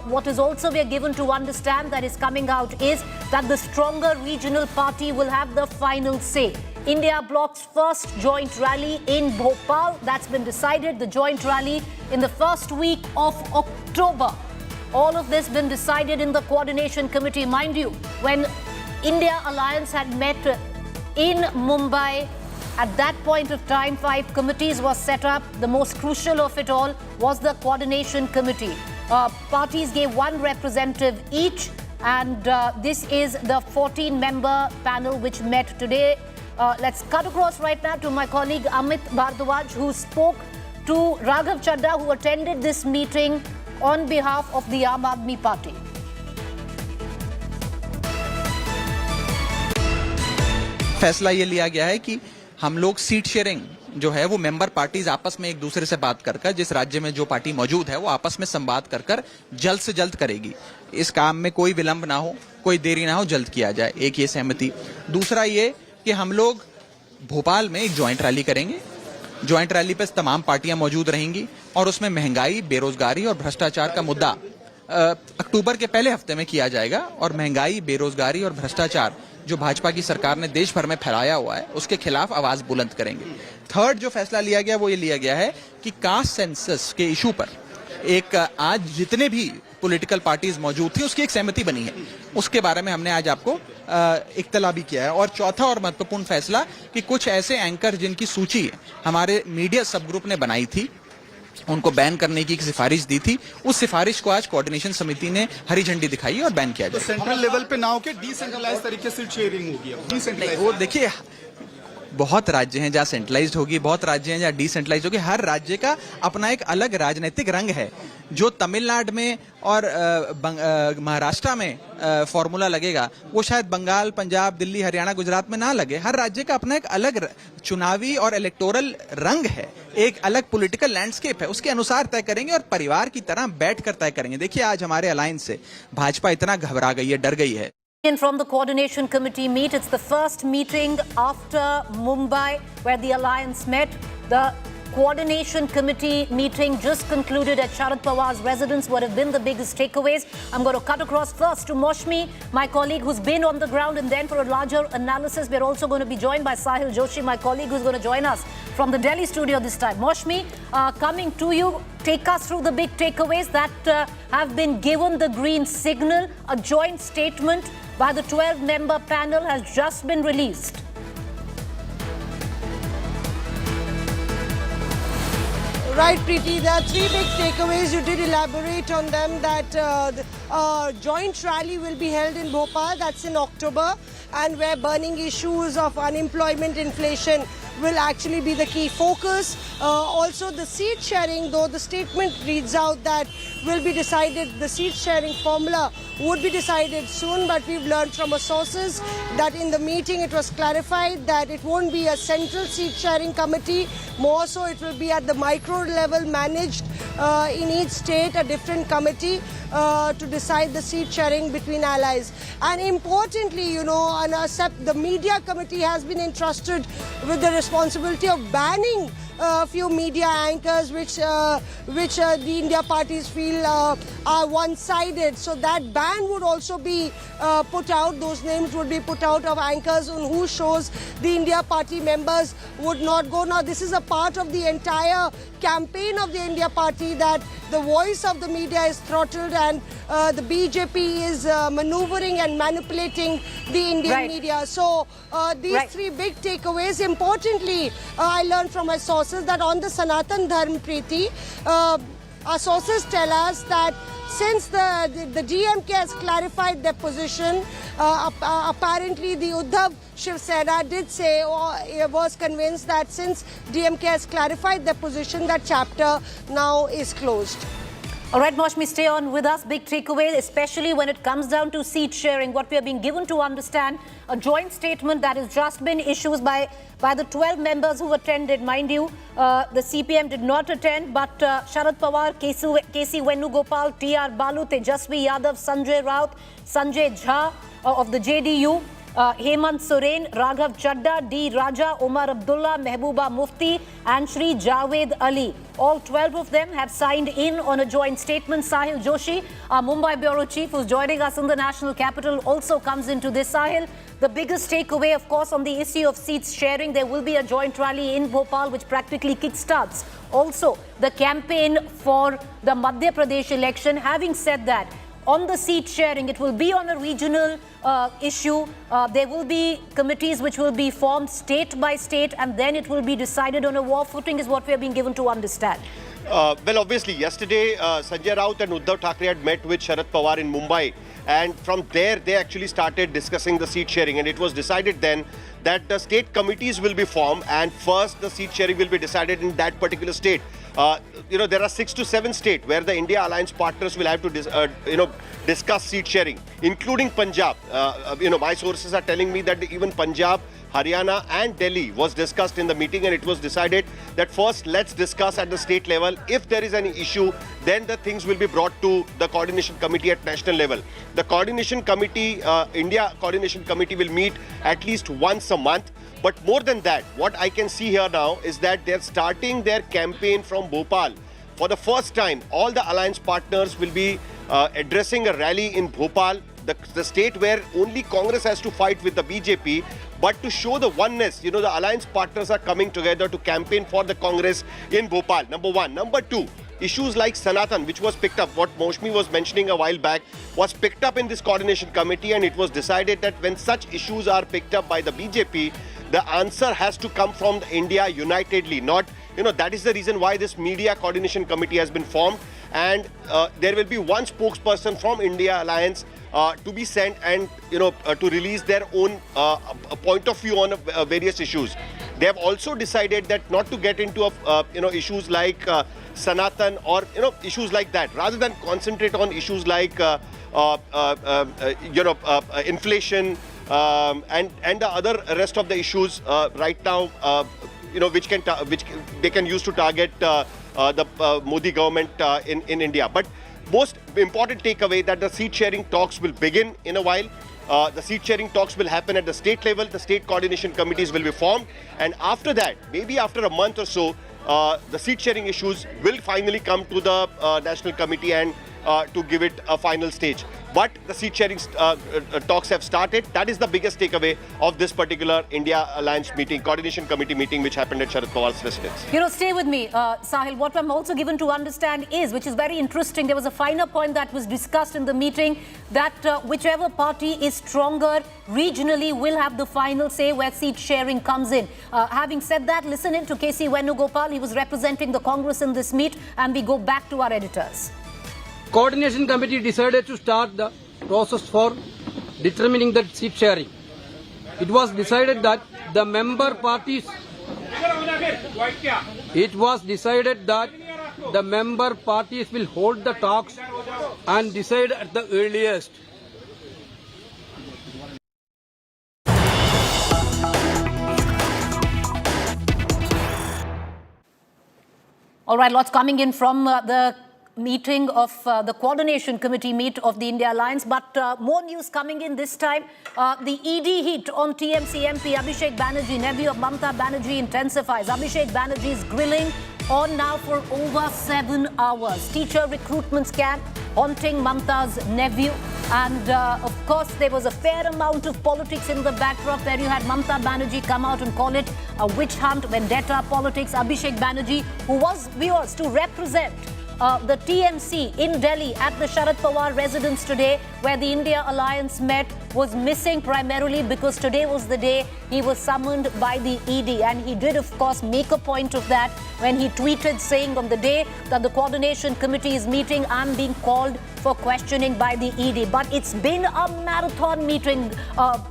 S22: What is also we are given to understand that is coming out is that the stronger regional party will have the final say. India bloc's first joint rally in Bhopal, that's been decided, the joint rally in the first week of October. All of this been decided in the coordination committee. Mind you, when India Alliance had met in Mumbai, at that point of time, 5 committees were set up. The most crucial of it all was the coordination committee. Parties gave 1 representative each, and this is the 14-member panel which met today. Let's cut across right now to my colleague Amit Bhardwaj, who spoke to Raghav Chadha, who attended this meeting on behalf of the Aam Aadmi Party.
S5: फैसला ये लिया गया है कि हम लोग seat sharing जो है वो मेंबर पार्टीज आपस में एक दूसरे से बात कर कर, जिस राज्य में जो पार्टी मौजूद है वो आपस में संवाद कर कर जल्द से जल्द करेगी. इस काम में कोई विलंब ना हो, कोई देरी ना हो, जल्द किया जाए. एक ये सहमति. दूसरा ये कि हम लोग भोपाल में एक ज्वाइंट रैली करेंगे. ज्वाइंट रैली पे तमाम पार्टियां मौजूद रहेंगी और उसमें महंगाई, बेरोजगारी और भ्रष्टाचार का मुद्दा अक्टूबर के पहले हफ्ते में किया जाएगा. और महंगाई, बेरोजगारी और भ्रष्टाचार जो भाजपा की सरकार ने देश भर में फैलाया हुआ है, उसके खिलाफ आवाज बुलंद करेंगे. थर्ड जो फैसला लिया गया वो ये लिया गया है कि कास्ट सेंसस के इशू पर एक आज जितने भी पॉलिटिकल पार्टीज मौजूद थी उसकी एक सहमति बनी है. उसके बारे में हमने आज आपको इत्तला भी किया है. और चौथा और महत्वपूर्ण फैसला कि कुछ ऐसे एंकर जिनकी सूची हमारे मीडिया सब ग्रुप ने बनाई थी, उनको बैन करने की सिफारिश दी थी, उस सिफारिश को आज कोऑर्डिनेशन समिति ने हरी झंडी दिखाई और बैन किया जाए.
S6: तो सेंट्रल लेवल पे ना होकर डिसेंट्रलाइज तरीके से शेयरिंग होगी. डिसेंट्रलाइज
S5: वो देखिए, बहुत राज्य हैं जहां सेंट्रलाइज्ड होगी, बहुत राज्य हैं जहां डिसेंट्रलाइज्ड होगी. हर राज्य का अपना एक अलग राजनीतिक रंग है. जो तमिलनाडु में और महाराष्ट्र में फॉर्मूला लगेगा वो शायद बंगाल, पंजाब, दिल्ली, हरियाणा, गुजरात में ना लगे. हर राज्य का अपना एक अलग चुनावी और इलेक्टोरल रंग है, एक अलग पॉलिटिकल लैंडस्केप है. उसके अनुसार तय करेंगे और परिवार की तरह बैठकर तय करेंगे. देखिए, आज हमारे अलायंस से भाजपा इतना घबरा गई है, डर गई है.
S22: From the coordination committee meet, it's the first meeting after Mumbai where the alliance met. The coordination committee meeting just concluded at Sharad Pawar's residence. What have been the biggest takeaways? I'm going to cut across first to Moshmi, my colleague who's been on the ground, and then for a larger analysis, we're also going to be joined by Sahil Joshi, my colleague who's going to join us from the Delhi studio this time. Moshmi, coming to you, take us through the big takeaways that have been given the green signal. A joint statement by the 12-member panel has just been released.
S7: Right, Preeti, there are 3 big takeaways. You did elaborate on them, that joint rally will be held in Bhopal, that's in October, and where burning issues of unemployment, inflation will actually be the key focus. Also the seat sharing, though the statement reads out that will be decided, the seat sharing formula would be decided soon, but we've learned from our sources that in the meeting it was clarified that it won't be a central seat sharing committee, more so it will be at the micro level managed in each state, a different committee to decide the seat sharing between allies. And importantly, you know, the media committee has been entrusted with the responsibility of banning a few media anchors which the India parties feel are one-sided. So that ban would also be put out. Those names would be put out of anchors on whose shows the India party members would not go. Now this is a part of the entire campaign of the India party that the voice of the media is throttled and the BJP is maneuvering and manipulating the Indian media. So these 3 big takeaways. Importantly, I learned from my sources that on the Sanatan Dharma, Preeti, our sources tell us that since the DMK has clarified their position, apparently the Uddhav Shiv Sena did say or was convinced that since DMK has clarified their position, that chapter now is closed.
S22: All right, Moshmi, stay on with us. Big takeaway, especially when it comes down to seat sharing. What we are being given to understand, a joint statement that has just been issued by the 12 members who attended. Mind you, the CPM did not attend, but Sharad Pawar, KC Venugopal, TR Balu, Tejasvi Yadav, Sanjay Raut, Sanjay Jha of the JDU, Hemant Soren, Raghav Chadda, D. Raja, Omar Abdullah, Mehbooba Mufti and Shri Javed Ali. All 12 of them have signed in on a joint statement. Sahil Joshi, our Mumbai Bureau Chief, who's joining us in the national capital, also comes into this. Sahil, the biggest takeaway, of course, on the issue of seats sharing, there will be a joint rally in Bhopal which practically kickstarts also the campaign for the Madhya Pradesh election. Having said that, on the seat sharing, it will be on a regional issue. There will be committees which will be formed state by state, and then it will be decided on a war footing, is what we are being given to understand.
S8: Well, obviously, yesterday Sanjay Raut and Uddhav Thackeray had met with Sharad Pawar in Mumbai, and from there they actually started discussing the seat sharing, and it was decided then that the state committees will be formed, and first the seat sharing will be decided in that particular state. There are 6 to 7 states where the India alliance partners will have to discuss seat sharing, including Punjab. My sources are telling me that even Punjab, Haryana and Delhi was discussed in the meeting, and it was decided that first let's discuss at the state level. If there is any issue, then the things will be brought to the coordination committee at national level. The coordination committee, India coordination committee, will meet at least once a month. But more than that, what I can see here now is that they're starting their campaign from Bhopal. For the first time, all the alliance partners will be addressing a rally in Bhopal, the state where only Congress has to fight with the BJP. But to show the oneness, the alliance partners are coming together to campaign for the Congress in Bhopal, number one. Number two, issues like Sanatan, which was picked up, what Moushmi was mentioning a while back, was picked up in this coordination committee, and it was decided that when such issues are picked up by the BJP, the answer has to come from India unitedly, not, that is the reason why this media coordination committee has been formed, and there will be one spokesperson from India Alliance to be sent and, to release their own point of view on various issues. They have also decided that not to get into, issues like Sanatan or, issues like that, rather than concentrate on issues like, inflation, and the other rest of the issues right now, which they can use to target the Modi government in India. But most important takeaway that the seat sharing talks will begin in a while. The seat sharing talks will happen at the state level. The state coordination committees will be formed, and after that, maybe after a month or so, the seat sharing issues will finally come to the national committee and to give it a final stage. But the seat sharing talks have started. That is the biggest takeaway of this particular India Alliance meeting, coordination committee meeting, which happened at Sharad Pawar's residence.
S22: Stay with me, Sahil. What I'm also given to understand is, which is very interesting, there was a finer point that was discussed in the meeting, that whichever party is stronger regionally will have the final say where seat sharing comes in. Having said that, listen in to K.C. Venugopal. He was representing the Congress in this meet, and we go back to our editors.
S9: Coordination committee decided to start the process for determining the seat sharing. It was decided that the member parties will hold the talks and decide at the earliest.
S22: All right, lots coming in from the meeting of the coordination committee meet of the India Alliance, but more news coming in this time. The ED heat on TMC MP Abhishek Banerjee, nephew of Mamata Banerjee, intensifies. Abhishek Banerjee's grilling on now for over 7 hours. Teacher recruitment scam haunting Mamata's nephew, and of course there was a fair amount of politics in the backdrop where you had Mamata Banerjee come out and call it a witch hunt, vendetta politics. Abhishek Banerjee, who was, viewers, to represent the TMC in Delhi at the Sharad Pawar residence today, where the India Alliance met, was missing primarily because today was the day he was summoned by the ED. And he did, of course, make a point of that when he tweeted saying, on the day that the coordination committee is meeting, I'm being called for questioning by the ED. But it's been a marathon meeting,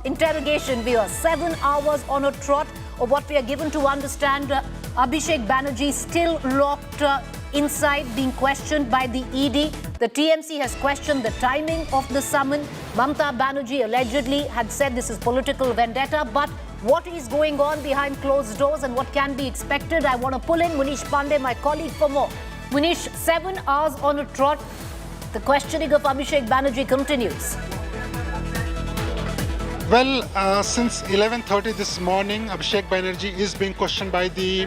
S22: interrogation, viewers. 7 hours on a trot of what we are given to understand. Abhishek Banerjee still locked inside, being questioned by the ED. The TMC has questioned the timing of the summon. Mamata Banerjee allegedly had said this is political vendetta, but what is going on behind closed doors and what can be expected? I want to pull in Munish Pandey, my colleague, for more. Munish, 7 hours on a trot. The questioning of Abhishek Banerjee continues.
S10: Well, since 11:30 this morning, Abhishek Banerjee is being questioned by the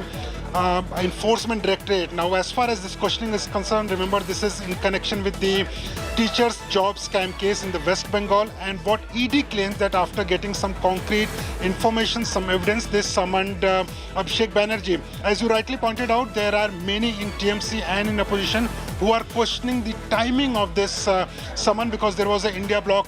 S10: Enforcement Directorate. Now, as far as this questioning is concerned, remember this is in connection with the teachers' job scam case in the West Bengal, and what ED claims that after getting some concrete information, some evidence, they summoned Abhishek Banerjee. As you rightly pointed out, there are many in TMC and in opposition who are questioning the timing of this summon, because there was an India bloc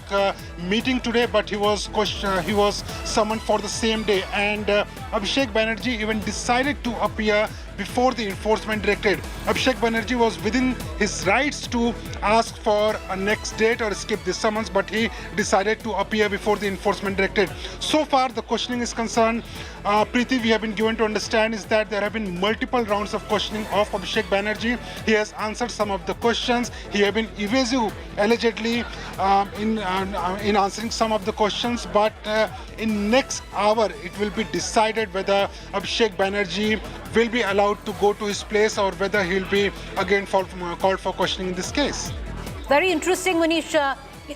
S10: meeting today, but he was summoned for the same day, and Abhishek Banerjee even decided to appear before the Enforcement Directorate. Abhishek Banerjee was within his rights to ask for a next date or skip the summons, but he decided to appear before the Enforcement Directorate. So far, the questioning is concerned, Preeti, we have been given to understand is that there have been multiple rounds of questioning of Abhishek Banerjee. He has answered some of the questions. He has been evasive, allegedly, in answering some of the questions. But in next hour, it will be decided whether Abhishek Banerjee will be allowed to go to his place or whether he will be again called for questioning in this case.
S22: Very interesting, Manish.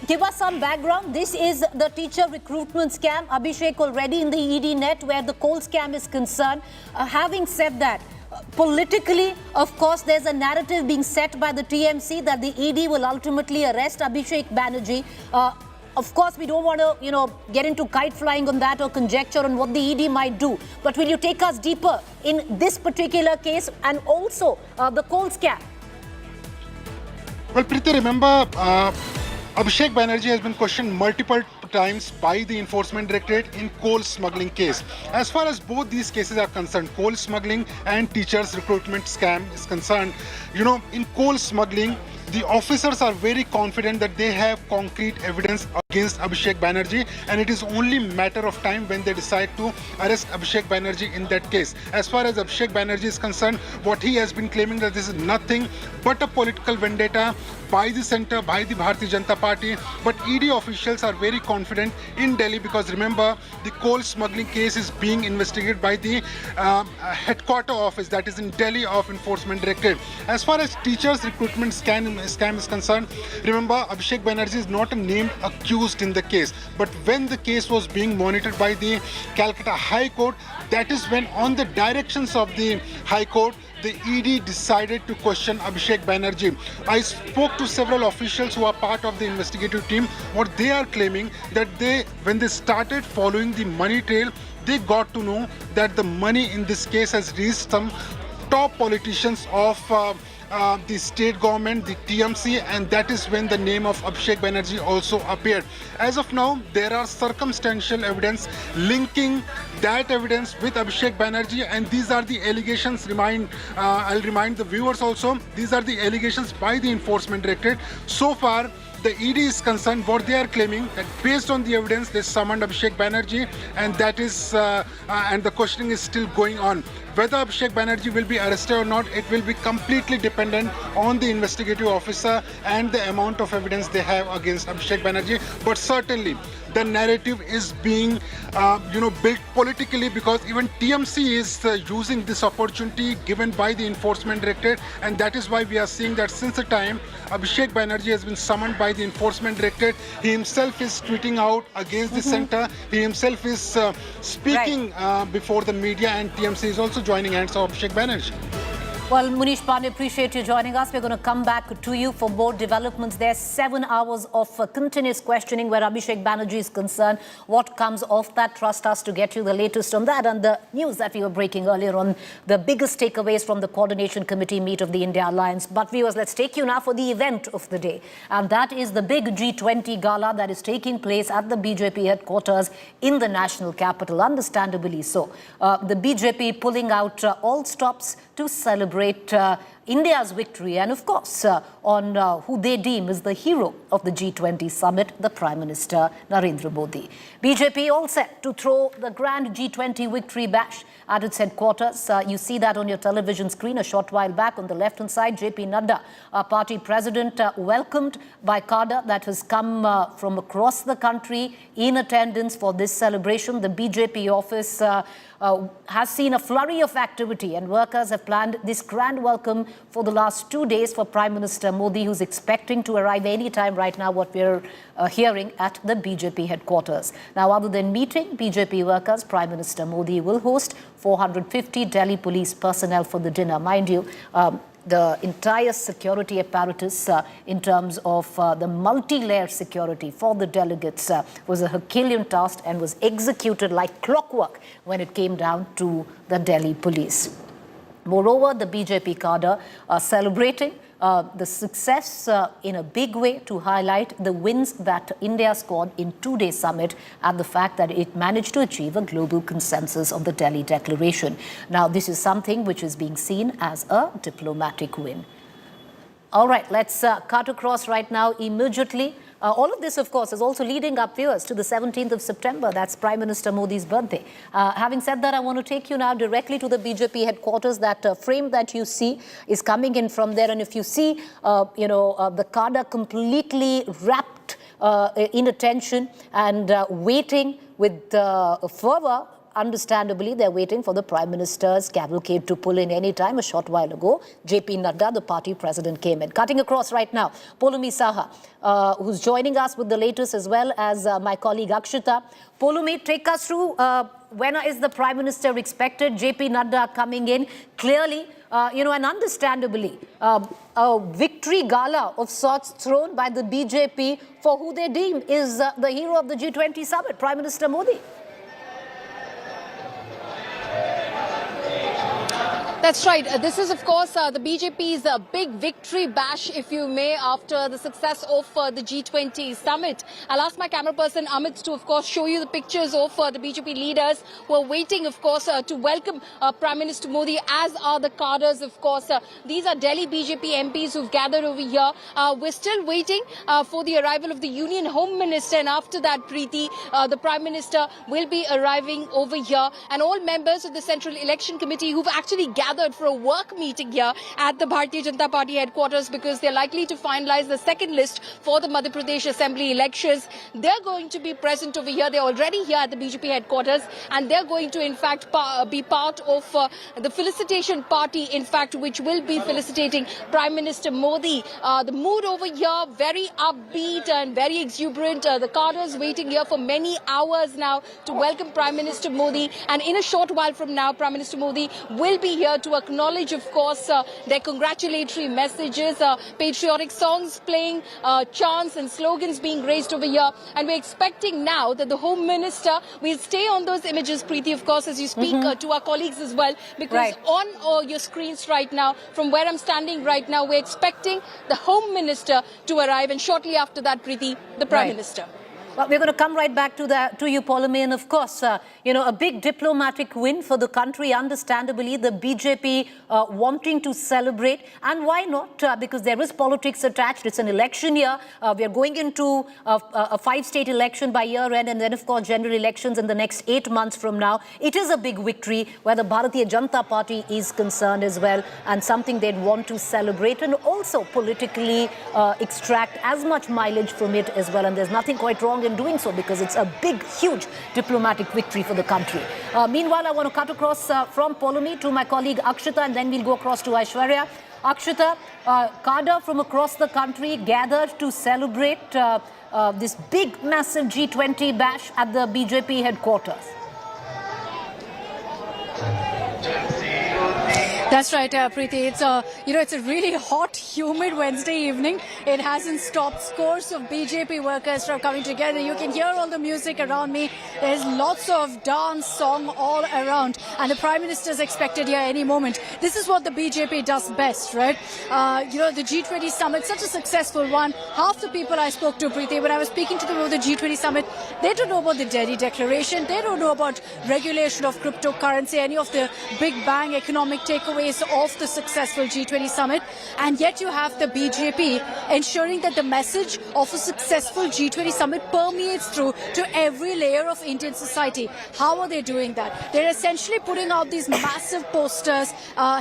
S22: Give us some background. This is the teacher recruitment scam. Abhishek already in the ED net where the coal scam is concerned. Having said that, politically, of course, there's a narrative being set by the TMC that the ED will ultimately arrest Abhishek Banerjee. Of course, we don't want to, get into kite flying on that or conjecture on what the ED might do. But will you take us deeper in this particular case and also the coal scam?
S10: Well, Preeti, remember, Abhishek Banerjee has been questioned multiple times by the Enforcement Directorate in coal smuggling case. As far as both these cases are concerned, coal smuggling and teachers recruitment scam is concerned, in coal smuggling, the officers are very confident that they have concrete evidence against Abhishek Banerjee, and it is only matter of time when they decide to arrest Abhishek Banerjee in that case. As far as Abhishek Banerjee is concerned, what he has been claiming that this is nothing but a political vendetta by the centre, by the Bharatiya Janata Party. But ED officials are very confident in Delhi because remember, the coal smuggling case is being investigated by the headquarter office that is in Delhi of Enforcement Directorate. As far as teachers recruitment scam is concerned, remember Abhishek Banerjee is not a named accused in the case. But when the case was being monitored by the Calcutta High Court, that is when on the directions of the High Court, the ED decided to question Abhishek Banerjee. I spoke to several officials who are part of the investigative team. What they are claiming that when they started following the money trail, they got to know that the money in this case has reached some top politicians of the state government, the TMC, and that is when the name of Abhishek Banerjee also appeared. As of now, there are circumstantial evidence linking that evidence with Abhishek Banerjee, and these are the allegations. I'll remind the viewers also, these are the allegations by the Enforcement Directorate. So far, the ED is concerned, what they are claiming that based on the evidence, they summoned Abhishek Banerjee, and that is, and the questioning is still going on. Whether Abhishek Banerjee will be arrested or not, it will be completely dependent on the investigative officer and the amount of evidence they have against Abhishek Banerjee. But certainly, the narrative is being, built politically because even TMC is using this opportunity given by the Enforcement Directorate, and that is why we are seeing that since the time Abhishek Banerjee has been summoned by the Enforcement Directorate, he himself is tweeting out against the centre. He himself is speaking before the media, and TMC is also joining hands of Abhishek Banerjee.
S22: Well, Munish Pandey, appreciate you joining us. We're going to come back to you for more developments. There's 7 hours of continuous questioning where Abhishek Banerjee is concerned. What comes of that? Trust us to get you the latest on that and the news that we were breaking earlier on the biggest takeaways from the Coordination Committee meet of the India Alliance. But viewers, let's take you now for the event of the day. And that is the big G20 gala that is taking place at the BJP headquarters in the national capital, understandably so. The BJP pulling out all stops to celebrate India's victory and, of course, on who they deem is the hero of the G20 Summit, the Prime Minister Narendra Modi. BJP all set to throw the grand G20 victory bash at its headquarters. You see that on your television screen a short while back on the left-hand side. JP Nadda, our party president, welcomed by cadre that has come from across the country in attendance for this celebration. The BJP office has seen a flurry of activity, and workers have planned this grand welcome for the last 2 days for Prime Minister Modi, who's expecting to arrive any time right now, what we're hearing at the BJP headquarters. Now, other than meeting BJP workers, Prime Minister Modi will host 450 Delhi police personnel for the dinner. Mind you, the entire security apparatus in terms of the multi-layer security for the delegates was a Herculean task and was executed like clockwork when it came down to the Delhi police. Moreover, the BJP cadre are celebrating the success in a big way to highlight the wins that India scored in two-day summit and the fact that it managed to achieve a global consensus on the Delhi Declaration. Now, this is something which is being seen as a diplomatic win. All right, let's cut across right now immediately. All of this, of course, is also leading up viewers to the 17th of September. That's Prime Minister Modi's birthday. Having said that, I want to take you now directly to the BJP headquarters. That frame that you see is coming in from there. And if you see, the cadre completely wrapped in attention and waiting with fervor. Understandably, they're waiting for the Prime Minister's cavalcade to pull in any time. A short while ago, JP Nadda, the party president, came in. Cutting across right now, Polumi Saha, who's joining us with the latest, as well as my colleague Akshita. Polumi, take us through when is the Prime Minister expected? JP Nadda coming in. Clearly, and understandably, a victory gala of sorts thrown by the BJP for who they deem is the hero of the G20 Summit, Prime Minister Modi.
S1: That's right. This is, of course, the BJP's big victory bash, if you may, after the success of the G20 Summit. I'll ask my camera person, Amit, to, of course, show you the pictures of the BJP leaders who are waiting, of course, to welcome Prime Minister Modi, as are the cadres, of course. These are Delhi BJP MPs who've gathered over here. We're still waiting for the arrival of the Union Home Minister, and after that, Preeti, the Prime Minister will be arriving over here. And all members of the Central Election Committee who've actually gathered for a work meeting here at the Bharatiya Janata Party headquarters, because they're likely to finalize the second list for the Madhya Pradesh Assembly elections. They're going to be present over here. They're already here at the BJP headquarters, and they're going to, in fact, be part of the felicitation party, in fact, which will be felicitating Prime Minister Modi. The mood over here, very upbeat and very exuberant. The cadres waiting here for many hours now to welcome Prime Minister Modi. And in a short while from now, Prime Minister Modi will be here to acknowledge, of course, their congratulatory messages, patriotic songs playing, chants and slogans being raised over here. And we're expecting now that the Home Minister will stay on those images, Preeti, of course, as you speak to our colleagues as well, because on your screens right now, from where I'm standing right now, we're expecting the Home Minister to arrive, and shortly after that, Preeti, the Prime Minister.
S22: Well, we're going to come right back to you, Polumi, and of course, a big diplomatic win for the country. Understandably, the BJP wanting to celebrate, and why not? Because there is politics attached. It's an election year. We are going into a 5-state election by year end, and then, of course, general elections in the next 8 months from now. It is a big victory where the Bharatiya Janata Party is concerned as well, and something they'd want to celebrate and also politically extract as much mileage from it as well. And there's nothing quite wrong in doing so, because it's a big, huge diplomatic victory for the country. Meanwhile, I want to cut across from Polumi to my colleague Akshita, and then we'll go across to Aishwarya. Akshita, cadre from across the country gathered to celebrate this big, massive G20 bash at the BJP headquarters.
S1: That's right, Preeti. It's a really hot, humid Wednesday evening. It hasn't stopped. Scores of BJP workers are coming together. You can hear all the music around me. There's lots of dance, song all around. And the Prime Minister is expected here any moment. This is what the BJP does best, right? The G20 Summit, such a successful one. Half the people I spoke to, Preeti, when I was speaking to them about the G20 Summit, they don't know about the Delhi Declaration. They don't know about regulation of cryptocurrency, any of the big bang economic takeaways of the successful G20 Summit. And yet you have the BJP ensuring that the message of a successful G20 Summit permeates through to every layer of Indian society. How are they doing that? They're essentially putting out these massive posters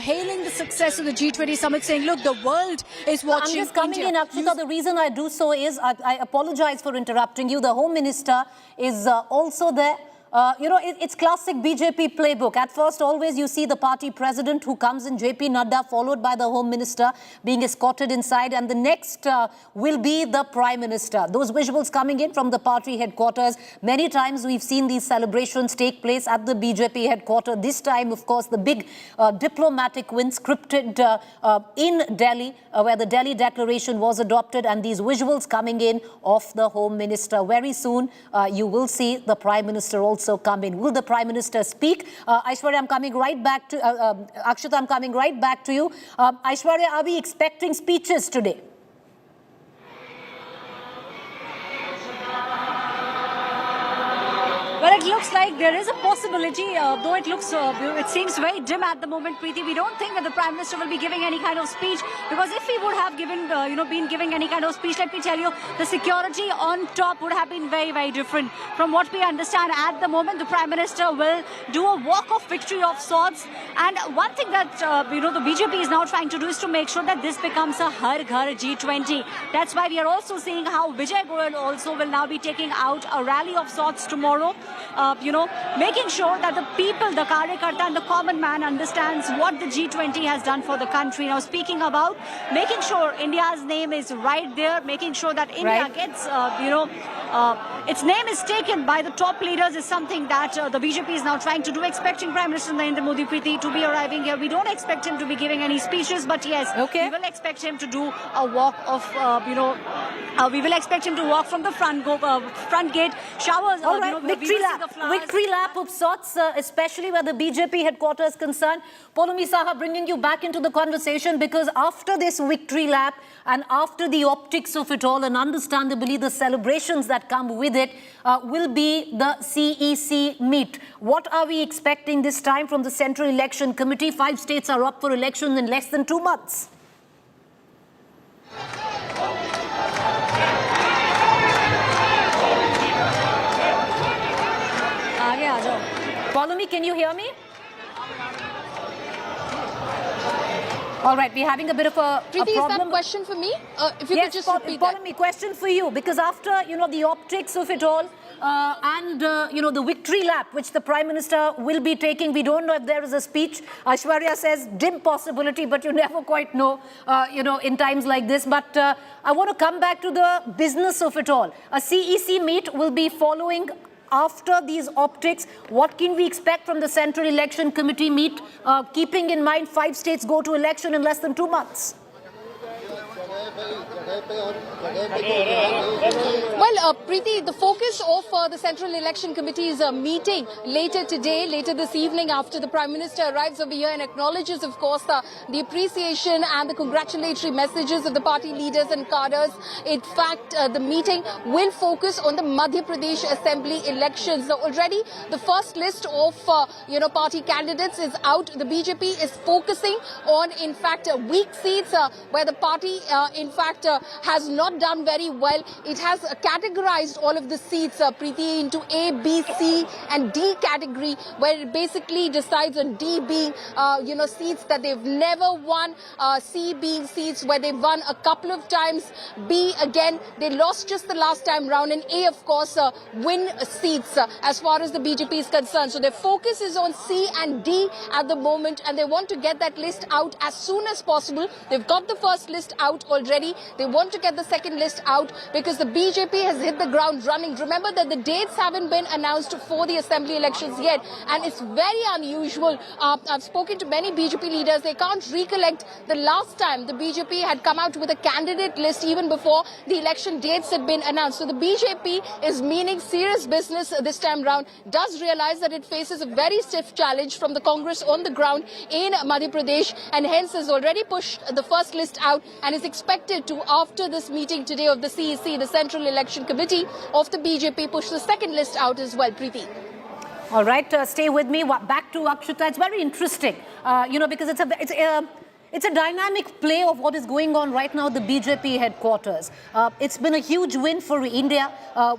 S1: hailing the success of the G20 Summit, saying, look, the world is watching.
S22: I'm just coming in, Akshita. The reason I do so is, I apologize for interrupting you. The Home Minister is also there. It's classic BJP playbook. At first, always you see the party president who comes in, JP Nadda, followed by the Home Minister being escorted inside, and the next will be the Prime Minister. Those visuals coming in from the party headquarters. Many times we've seen these celebrations take place at the BJP headquarters. This time, of course, the big diplomatic win scripted in Delhi, where the Delhi Declaration was adopted, and these visuals coming in of the Home Minister. Very soon, you will see the Prime Minister also come in. Will the Prime Minister speak? Aishwarya, I'm coming right back to Akshata. I'm coming right back to you. Aishwarya, are we expecting speeches today?
S14: Well, it looks like there is a possibility, though it seems very dim at the moment, Preeti. We don't think that the Prime Minister will be giving any kind of speech, because if he would have given, been giving any kind of speech, let me tell you, the security on top would have been very, very different. From what we understand at the moment, the Prime Minister will do a walk of victory of sorts. And one thing that, the BJP is now trying to do is to make sure that this becomes a Har Ghar G20. That's why we are also seeing how Vijay Goyal also will now be taking out a rally of sorts tomorrow. Making sure that the people, the Karyakarta and the common man understands what the G20 has done for the country. Now, speaking about making sure India's name is right there, making sure that India gets, its name is taken by the top leaders is something that the BJP is now trying to do, expecting Prime Minister Narendra Modi, Preeti, to be arriving here. We don't expect him to be giving any speeches, but yes, we will expect him to do a walk of, we will expect him to walk from the front gate, showers,
S22: Victory lap of sorts, especially where the BJP headquarters is concerned. Poulomi Saha, bringing you back into the conversation, because after this victory lap and after the optics of it all, and understandably the celebrations that come with it, will be the CEC meet. What are we expecting this time from the Central Election Committee? 5 states are up for election in less than 2 months. Poulomi, can you hear me? All right, we're having a bit of a problem.
S3: Is that question for me? If you could just repeat that.
S22: Poulomi, question for you, because after, the optics of it all and, the victory lap, which the Prime Minister will be taking, we don't know if there is a speech. Aishwarya says dim possibility, but you never quite know, in times like this. But I want to come back to the business of it all. A CEC meet will be following after these optics. What can we expect from the Central Election Committee meet, keeping in mind 5 states go to election in less than 2 months?
S3: Well, Preeti, the focus of the Central Election Committee's meeting later today, later this evening, after the Prime Minister arrives over here and acknowledges, of course, the appreciation and the congratulatory messages of the party leaders and cadres. In fact, the meeting will focus on the Madhya Pradesh Assembly elections. Already, the first list of, party candidates is out. The BJP is focusing on, in fact, weak seats where the party, has not done very well. It has categorized all of the seats, Preeti, into A, B, C and D category, where it basically decides on D being, seats that they've never won, C being seats where they've won a couple of times, B, again, they lost just the last time round, and A, of course, win seats as far as the BJP is concerned. So their focus is on C and D at the moment, and they want to get that list out as soon as possible. They've got the first list out already. They want to get the second list out because the BJP has hit the ground running. Remember that the dates haven't been announced for the assembly elections yet, and it's very unusual. I've spoken to many BJP leaders. They can't recollect the last time the BJP had come out with a candidate list even before the election dates had been announced. So the BJP is meaning serious business this time round, does realize that it faces a very stiff challenge from the Congress on the ground in Madhya Pradesh, and hence has already pushed the first list out and is expected to, after this meeting today of the CEC, the Central Election Committee of the BJP, push the second list out as well, Preeti.
S22: All right, stay with me. Back to Akshata. It's very interesting, because it's a dynamic play of what is going on right now at the BJP headquarters. It's been a huge win for India,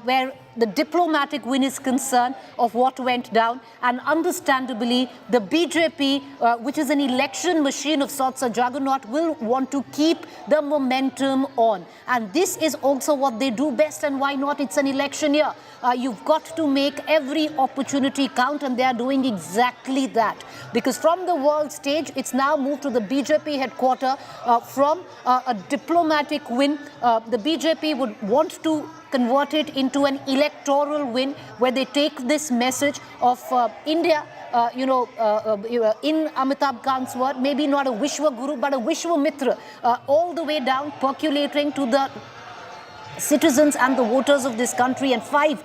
S22: where the diplomatic win is concerned of what went down. And understandably, the BJP, which is an election machine of sorts, a juggernaut, will want to keep the momentum on. And this is also what they do best. And why not? It's an election year. You've got to make every opportunity count, and they are doing exactly that. Because from the world stage, it's now moved to the BJP headquarters from a diplomatic win. The BJP would want to convert it into an electoral win where they take this message of India, in Amitabh Kant's word, maybe not a Vishwa Guru, but a Vishwa Mitra, all the way down, percolating to the citizens and the voters of this country. And 5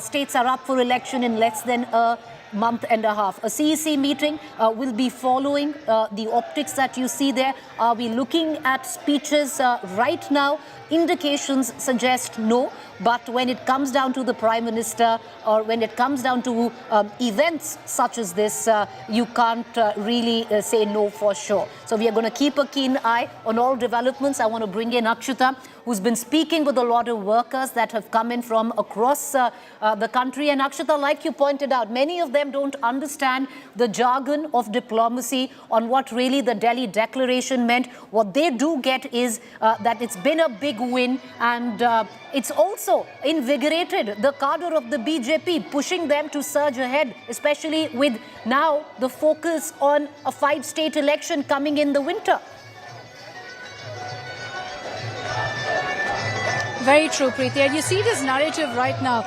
S22: states are up for election in less than a month and a half. A CEC meeting will be following the optics that you see there. Are we looking at speeches right now? Indications suggest no, but when it comes down to the Prime Minister or when it comes down to events such as this, you can't really say no for sure. So we are going to keep a keen eye on all developments. I want to bring in Akshita, who's been speaking with a lot of workers that have come in from across the country. And Akshita, like you pointed out, many of them don't understand the jargon of diplomacy on what really the Delhi declaration meant. What they do get is that it's been a big win, and it's also invigorated the cadre of the BJP, pushing them to surge ahead, especially with now the focus on a 5-state election coming in the winter.
S1: Very true, Preeti. And you see this narrative right now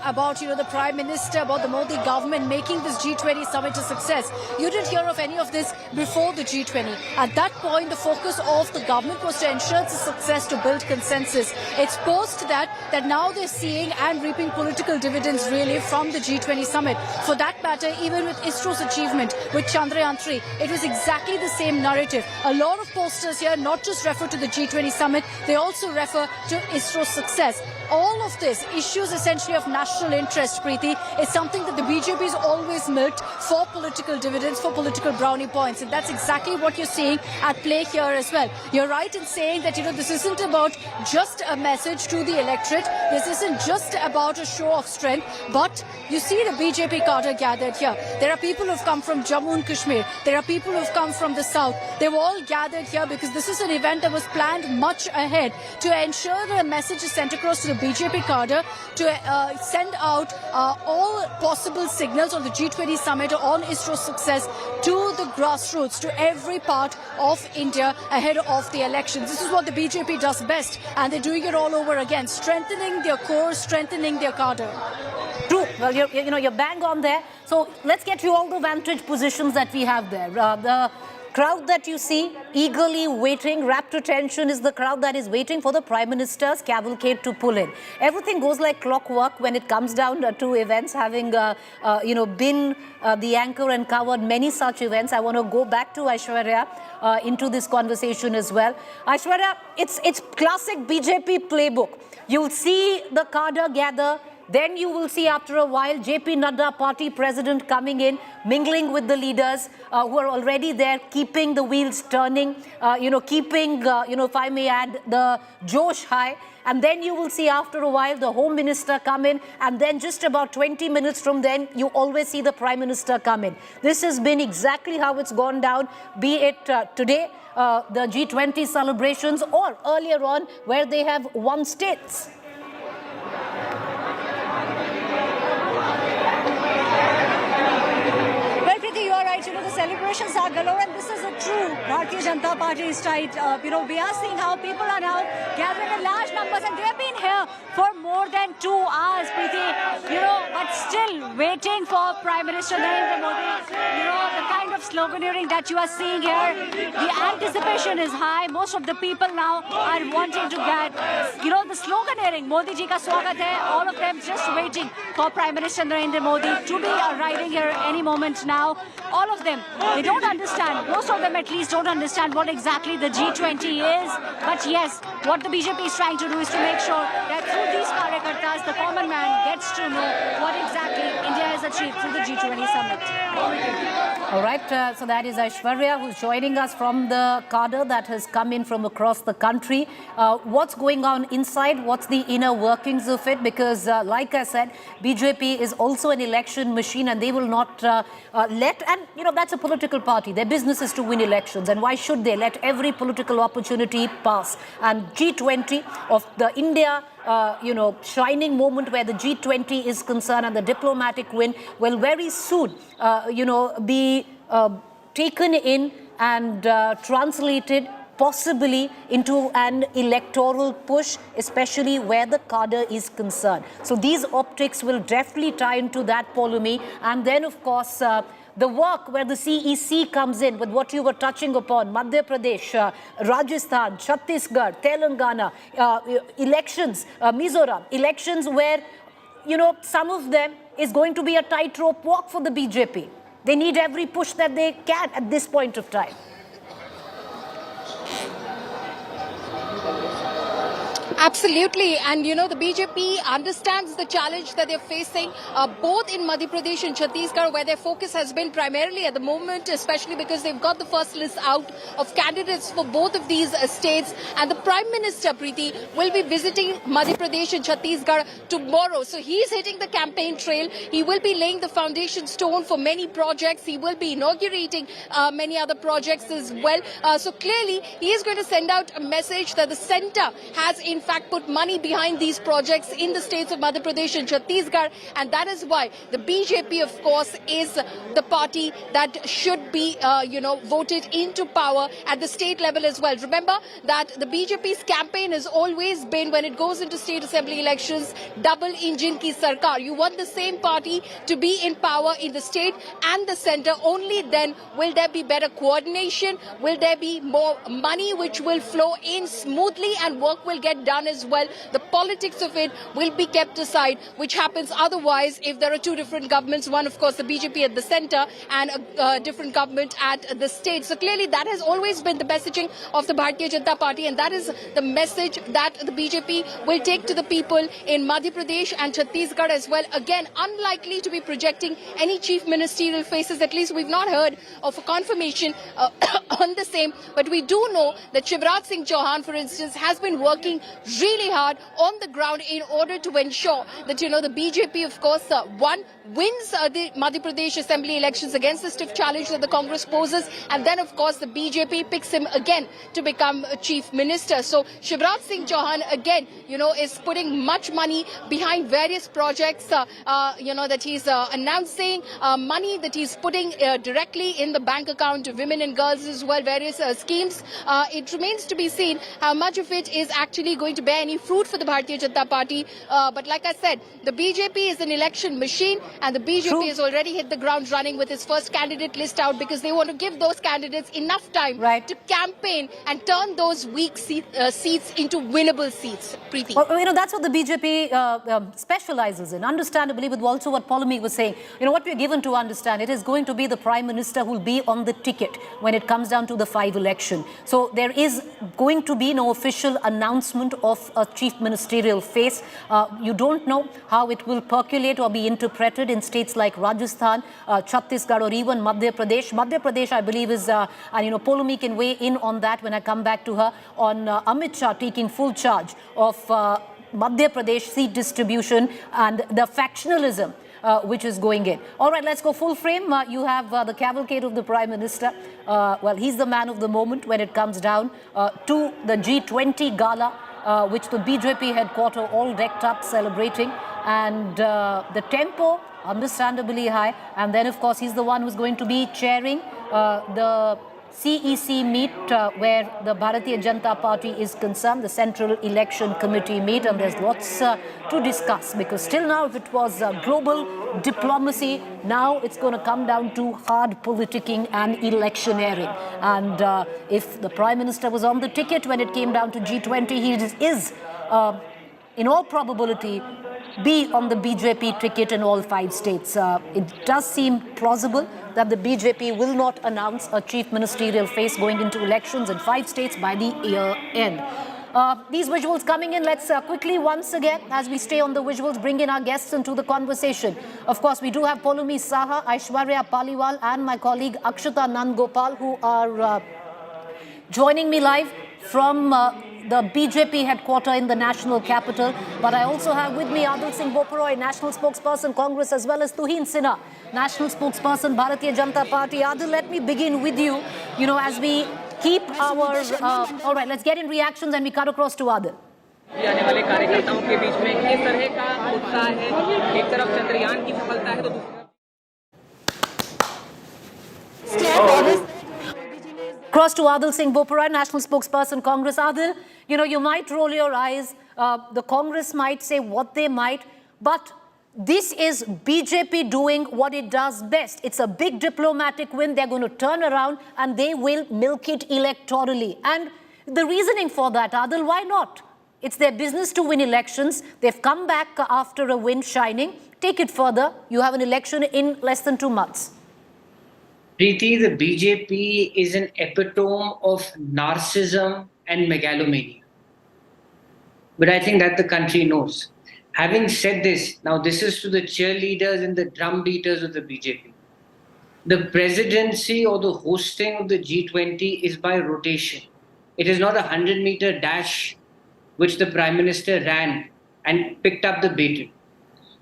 S1: about, the Prime Minister, about the Modi government making this G20 summit a success. You didn't hear of any of this before the G20. At that point, the focus of the government was to ensure its success, to build consensus. It's post that now they're seeing and reaping political dividends really from the G20 summit. For that matter, even with ISRO's achievement with Chandrayaan 3, it was exactly the same narrative. A lot of posters here not just refer to the G20 summit, they also refer to ISRO's success. All of this, issues essentially of national interest, Preeti, is something that the BJP has always milked for political dividends, for political brownie points. And that's exactly what you're seeing at play here as well. You're right in saying that, this isn't about just a message to the electorate. This isn't just about a show of strength. But you see the BJP cadre gathered here. There are people who've come from Jammu and Kashmir. There are people who've come from the south. They've all gathered here because this is an event that was planned much ahead to ensure the message is sent across to the BJP cadre to send out all possible signals on the G20 summit on ISRO's success to the grassroots, to every part of India ahead of the elections. This is what the BJP does best, and they're doing it all over again, strengthening their core, strengthening their cadre.
S22: True. Well, you're bang on there. So let's get you all the vantage positions that we have there. The crowd that you see eagerly waiting, rapt attention, is the crowd that is waiting for the Prime Minister's cavalcade to pull in. Everything goes like clockwork when it comes down to events, having been the anchor and covered many such events. I want to go back to Aishwarya into this conversation as well. Aishwarya, it's classic BJP playbook. You'll see the cadre gather. Then you will see after a while JP Nadda, party president, coming in, mingling with the leaders who are already there, keeping the wheels turning, keeping, if I may add, the Josh high. And then you will see after a while the Home Minister come in, and then just about 20 minutes from then, you always see the Prime Minister come in. This has been exactly how it's gone down, be it today, the G20 celebrations, or earlier on where they have won states.
S14: The celebrations are galore, and this is a true Bharatiya Janata Party style. We are seeing how people are now gathering in large numbers, and they have been here for more than 2 hours, Preeti. But still waiting for Prime Minister Narendra Modi. The kind of sloganeering that you are seeing here, the anticipation is high. Most of the people now are wanting to get, the sloganeering, Modi ji ka swagat hai, all of them just waiting for Prime Minister Narendra Modi to be arriving here any moment now. All of them, they don't understand, most of them at least don't understand what exactly the G20 is. But yes, what the BJP is trying to do is to make sure that through these karyakartas, the common man gets to know what exactly India has achieved through the G20 Summit.
S22: All right, so that is Aishwarya, who's joining us from the cadre that has come in from across the country. What's going on inside? What's the inner workings of it? Because like I said, BJP is also an election machine, and they will not let, and you know, that's a political party. Their business is to win elections, and why should they let every political opportunity pass? And G20 of the India shining moment where the G20 is concerned and the diplomatic win will very soon, be taken in and translated possibly into an electoral push, especially where the cadre is concerned. So these optics will definitely tie into that polemic. And then, of course, the work where the CEC comes in with what you were touching upon, Madhya Pradesh, Rajasthan, Chhattisgarh, Telangana, elections, Mizoram, elections where, some of them is going to be a tightrope walk for the BJP. They need every push that they can at this point of time.
S3: Absolutely. And, the BJP understands the challenge that they're facing, both in Madhya Pradesh and Chhattisgarh, where their focus has been primarily at the moment, especially because they've got the first list out of candidates for both of these states. And the Prime Minister, Preeti, will be visiting Madhya Pradesh and Chhattisgarh tomorrow. So he's hitting the campaign trail. He will be laying the foundation stone for many projects. He will be inaugurating many other projects as well. So clearly, he is going to send out a message that the centre has, in fact, put money behind these projects in the states of Madhya Pradesh and Chhattisgarh, and that is why the BJP, of course, is the party that should be, voted into power at the state level as well. Remember that the BJP's campaign has always been, when it goes into state assembly elections, double engine ki sarkar. You want the same party to be in power in the state and the centre. Only then will there be better coordination, will there be more money which will flow in smoothly, and work will get done as well. The politics of it will be kept aside, which happens otherwise if there are two different governments, one of course the BJP at the centre and a different government at the state. So clearly that has always been the messaging of the Bharatiya Janata Party, and that is the message that the BJP will take to the people in Madhya Pradesh and Chhattisgarh as well. Again, unlikely to be projecting any chief ministerial faces, at least we've not heard of a confirmation on the same, but we do know that Shivraj Singh Chauhan, for instance, has been working really hard on the ground in order to ensure that, the BJP, of course, wins the Madhya Pradesh Assembly elections against the stiff challenge that the Congress poses. And then, of course, the BJP picks him again to become a chief minister. So Shivraj Singh Chauhan, again, is putting much money behind various projects, that he's announcing, money that he's putting directly in the bank account of women and girls as well, various schemes. It remains to be seen how much of it is actually going to bear any fruit for the Bharatiya Janata Party. But like I said, the BJP is an election machine, and the BJP has already hit the ground running with its first candidate list out, because they want to give those candidates enough time to campaign and turn those weak seats into winnable seats. Preeti.
S22: Well, that's what the BJP specializes in. Understandably, with also what Polami was saying, what we're given to understand, it is going to be the Prime Minister who will be on the ticket when it comes down to the 5 election. So there is going to be no official announcement of a chief ministerial face. You don't know how it will percolate or be interpreted in states like Rajasthan, Chhattisgarh, or even Madhya Pradesh. Madhya Pradesh, I believe, is, Polami can weigh in on that when I come back to her, on Amit Shah taking full charge of Madhya Pradesh seat distribution and the factionalism which is going in. All right, let's go full frame. You have the cavalcade of the Prime Minister. Well, he's the man of the moment when it comes down to the G20 gala, which the BJP headquarters all decked up celebrating. And the tempo, understandably high. And then, of course, he's the one who's going to be chairing the CEC meet where the Bharatiya Janata Party is concerned, the Central Election Committee meet, and there's lots to discuss, because still now, if it was global diplomacy, now it's going to come down to hard politicking and electioneering. And if the Prime Minister was on the ticket when it came down to G20, he is in all probability be on the BJP ticket in all 5 states. It does seem plausible that the BJP will not announce a chief ministerial face going into elections in 5 states by the year end. These visuals coming in, let's quickly once again, as we stay on the visuals, bring in our guests into the conversation. Of course, we do have Polumi Saha, Aishwarya Paliwal and my colleague Akshata Nandgopal, who are joining me live from the BJP headquarters in the national capital. But I also have with me Adil Singh Boparoy, national spokesperson, Congress, as well as Tuhin Sinha, national spokesperson, Bharatiya Janata Party. Adil, let me begin with you. You know, as we keep our... all right, let's get in reactions and we cut across to Adil.
S11: आने वाले कार्यकर्ताओं के बीच में किस तरह का उत्साह है? एक तरफ चंद्रयान की सफलता है तो दूसरी
S22: Cross to Adil Singh Boparoy, national spokesperson, Congress. Adil, you know, you might roll your eyes. The Congress might say what they might, but this is BJP doing what it does best. It's a big diplomatic win. They're going to turn around and they will milk it electorally. And the reasoning for that, Adil, why not? It's their business to win elections. They've come back after a win shining. Take it further. You have an election in less than 2 months.
S12: Preeti, the BJP is an epitome of narcissism and megalomania. But I think that the country knows. Having said this, now this is to the cheerleaders and the drum beaters of the BJP. The presidency or the hosting of the G20 is by rotation. It is not a 100-meter dash which the Prime Minister ran and picked up the baton.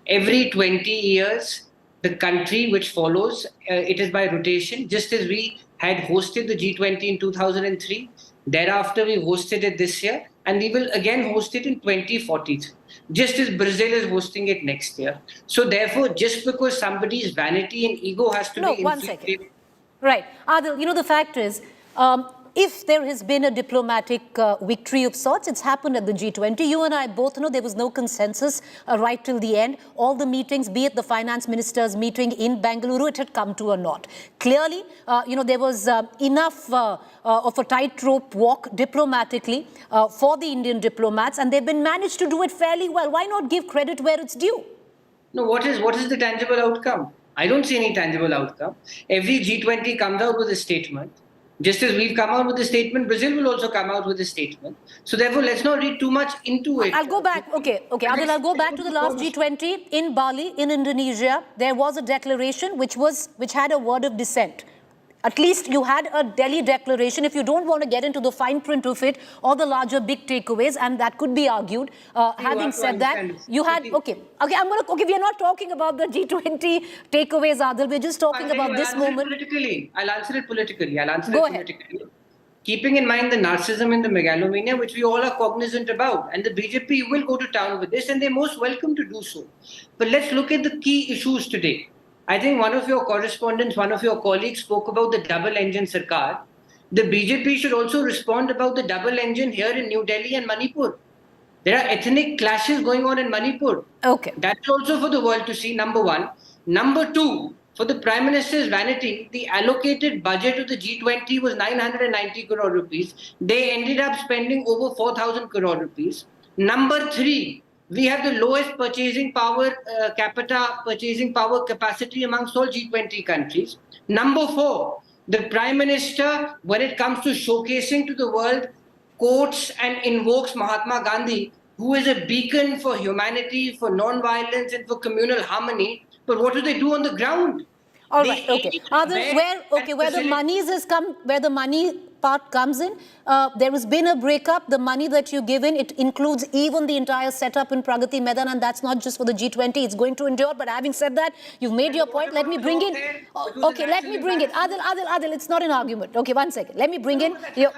S12: Every 20 years, the country which follows, it is by rotation, just as we had hosted the G20 in 2003. Thereafter, we hosted it this year, and we will again host it in 2043, just as Brazil is hosting it next year. So therefore, just because somebody's vanity and ego has to be...
S22: No, 1 second. Right. Adil, you know, the fact is, if there has been a diplomatic victory of sorts, it's happened at the G20. You and I both know there was no consensus right till the end. All the meetings, be it the finance minister's meeting in Bengaluru, it had come to a naught. Clearly, you know, there was enough of a tightrope walk diplomatically for the Indian diplomats, and they've been managed to do it fairly well. Why not give credit where it's due?
S12: No, what is the tangible outcome? I don't see any tangible outcome. Every G20 comes out with a statement. Just as we've come out with a statement, Brazil will also come out with a statement. So therefore, let's not read too much into it.
S22: I'll go back. Okay, Adil, I'll go back to the last G20 in Bali, in Indonesia. There was a declaration which had a word of dissent. At least you had a Delhi declaration. If you don't want to get into the fine print of it or the larger big takeaways, and that could be argued. Having said that, you had we are not talking about the G20 takeaways, Adil. We're just talking about this moment.
S12: I'll answer it politically.
S22: Go ahead.
S12: Keeping in mind the narcissism and the megalomania, which we all are cognizant about, and the BJP will go to town with this, and they're most welcome to do so. But let's look at the key issues today. I think one of your correspondents, one of your colleagues spoke about the double engine Sarkar. The BJP should also respond about the double engine here in New Delhi and Manipur. There are ethnic clashes going on in Manipur.
S22: Okay.
S12: That's also for the world to see, number one. Number two, for the Prime Minister's vanity, the allocated budget of the G20 was 990 crore rupees. They ended up spending over 4,000 crore rupees. Number three, we have the lowest purchasing power, capita purchasing power capacity amongst all G20 countries. Number four, the Prime Minister, when it comes to showcasing to the world, quotes and invokes Mahatma Gandhi, who is a beacon for humanity, for non-violence and for communal harmony. But what do they do on the ground?
S22: All right, okay. Where the monies has come, where the money part comes in, there has been a breakup. The money that you've given, it includes even the entire setup in Pragati Maidan, and that's not just for the G20. It's going to endure. But having said that, you've made your point. Let me bring in. Okay, let me bring it. Adil, it's not an argument. Okay, 1 second. Let me bring in your.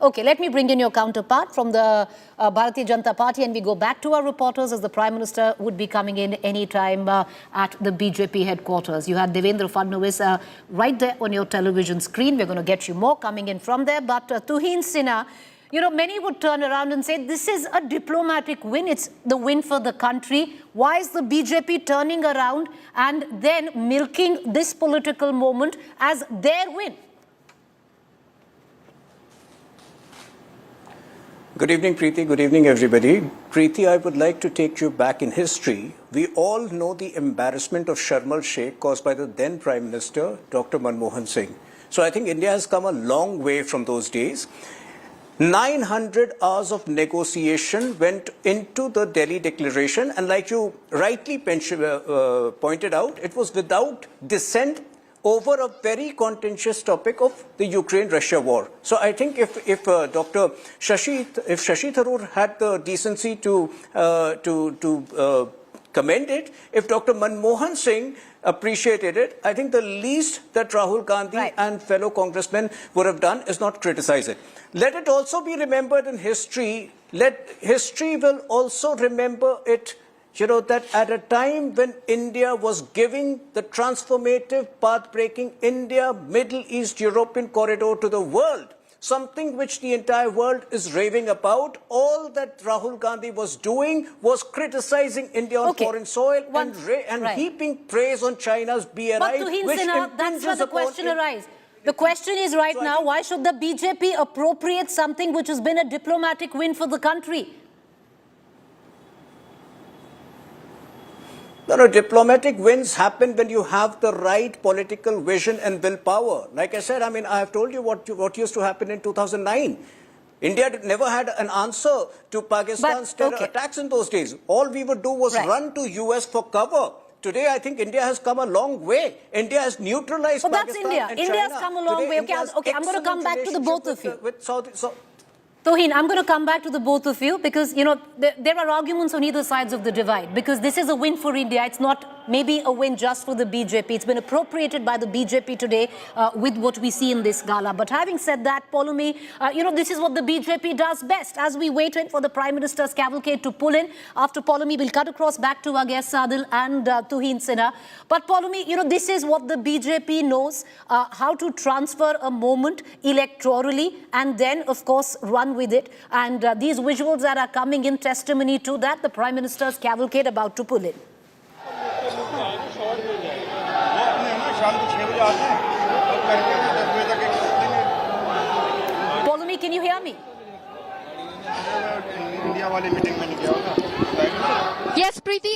S22: Okay, let me bring in your counterpart from the Bharatiya Janata Party, and we go back to our reporters, as the Prime Minister would be coming in any time at the BJP headquarters. You had Devendra Fadnavis right there on your television screen. We're going to get you more coming in from there. But Tuhin Sinha, you know, many would turn around and say this is a diplomatic win. It's the win for the country. Why is the BJP turning around and then milking this political moment as their win?
S13: Good evening, Preeti. Good evening, everybody. Preeti, I would like to take you back in history. We all know the embarrassment of Sharm el-Sheikh caused by the then Prime Minister, Dr. Manmohan Singh. So I think India has come a long way from those days. 900 hours of negotiation went into the Delhi Declaration, and like you rightly pointed out, it was without dissent over a very contentious topic of the Ukraine-Russia war. So I think if Dr. Shashi Tharoor had the decency to commend it, if Dr. Manmohan Singh appreciated it, I think the least that Rahul Gandhi and fellow congressmen would have done is not criticize it. Let it also be remembered in history, history will also remember it, that at a time when India was giving the transformative, path-breaking India, Middle East, European corridor to the world, something which the entire world is raving about, all that Rahul Gandhi was doing was criticizing India on foreign soil and heaping praise on China's BRI,
S22: but Tuhin
S13: which
S22: Sinha, that's where the question arises. The question is
S13: So
S22: now, why should the BJP appropriate something which has been a diplomatic win for the country?
S13: No, diplomatic wins happen when you have the right political vision and willpower. Like I said, I have told you what used to happen in 2009. India never had an answer to Pakistan's terror attacks in those days. All we would do was run to US for cover. Today, I think India has come a long way. India has neutralized Pakistan
S22: that's India.
S13: and
S22: India has
S13: China.
S22: come a long
S13: Today,
S22: way.
S13: India has
S22: I'm going to come back to the both of you.
S13: With Saudi,
S22: Tohin, I'm going to come back to the both of you because, there are arguments on either sides of the divide because this is a win for India. It's not maybe a win just for the BJP. It's been appropriated by the BJP today with what we see in this gala. But having said that, Polumi, this is what the BJP does best. As we wait for the Prime Minister's cavalcade to pull in, after Polumi, we'll cut across back to our guests, Sadil and Tuhin Sinha. But Polumi, this is what the BJP knows, how to transfer a moment electorally and then, of course, run with it. And these visuals that are coming in testimony to that, the Prime Minister's cavalcade about to pull in. Polumi, can you hear me?
S3: Yes, Preeti,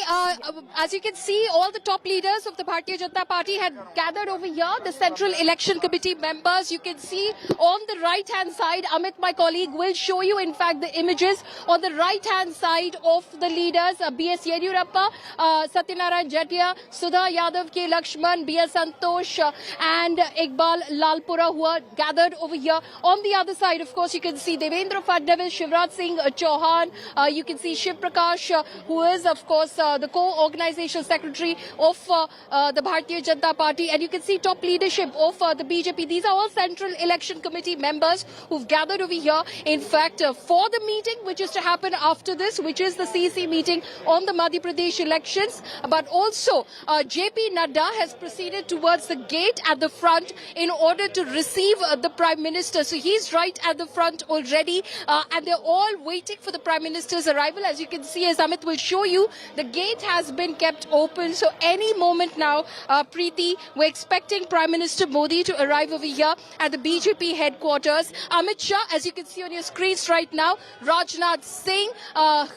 S3: as you can see, all the top leaders of the Bharatiya Janata Party had gathered over here, the Central Election Committee members. You can see on the right-hand side, Amit, my colleague, will show you, in fact, the images on the right-hand side of the leaders, B.S. Yediyurappa, Satyanarayan Jettia, Sudha Yadav, K. Lakshman, B.S. Santosh, and Iqbal Lalpura, who are gathered over here. On the other side, of course, you can see Devendra Fadnavis, Shivraj Singh Chauhan, you can see Shiv Prakash, who is, of course, the co-organizational secretary of the Bharatiya Janata Party, and you can see top leadership of the BJP. These are all Central Election Committee members who've gathered over here, in fact, for the meeting which is to happen after this, which is the CEC meeting on the Madhya Pradesh elections. But also, JP Nadda has proceeded towards the gate at the front in order to receive the Prime Minister. So he's right at the front already, and they're all waiting for the Prime Minister's arrival. As you can see, as Amit will show you, the gate has been kept open. So any moment now, Preeti, we're expecting Prime Minister Modi to arrive over here at the BJP headquarters. Amit Shah, as you can see on your screens right now, Rajnath Singh,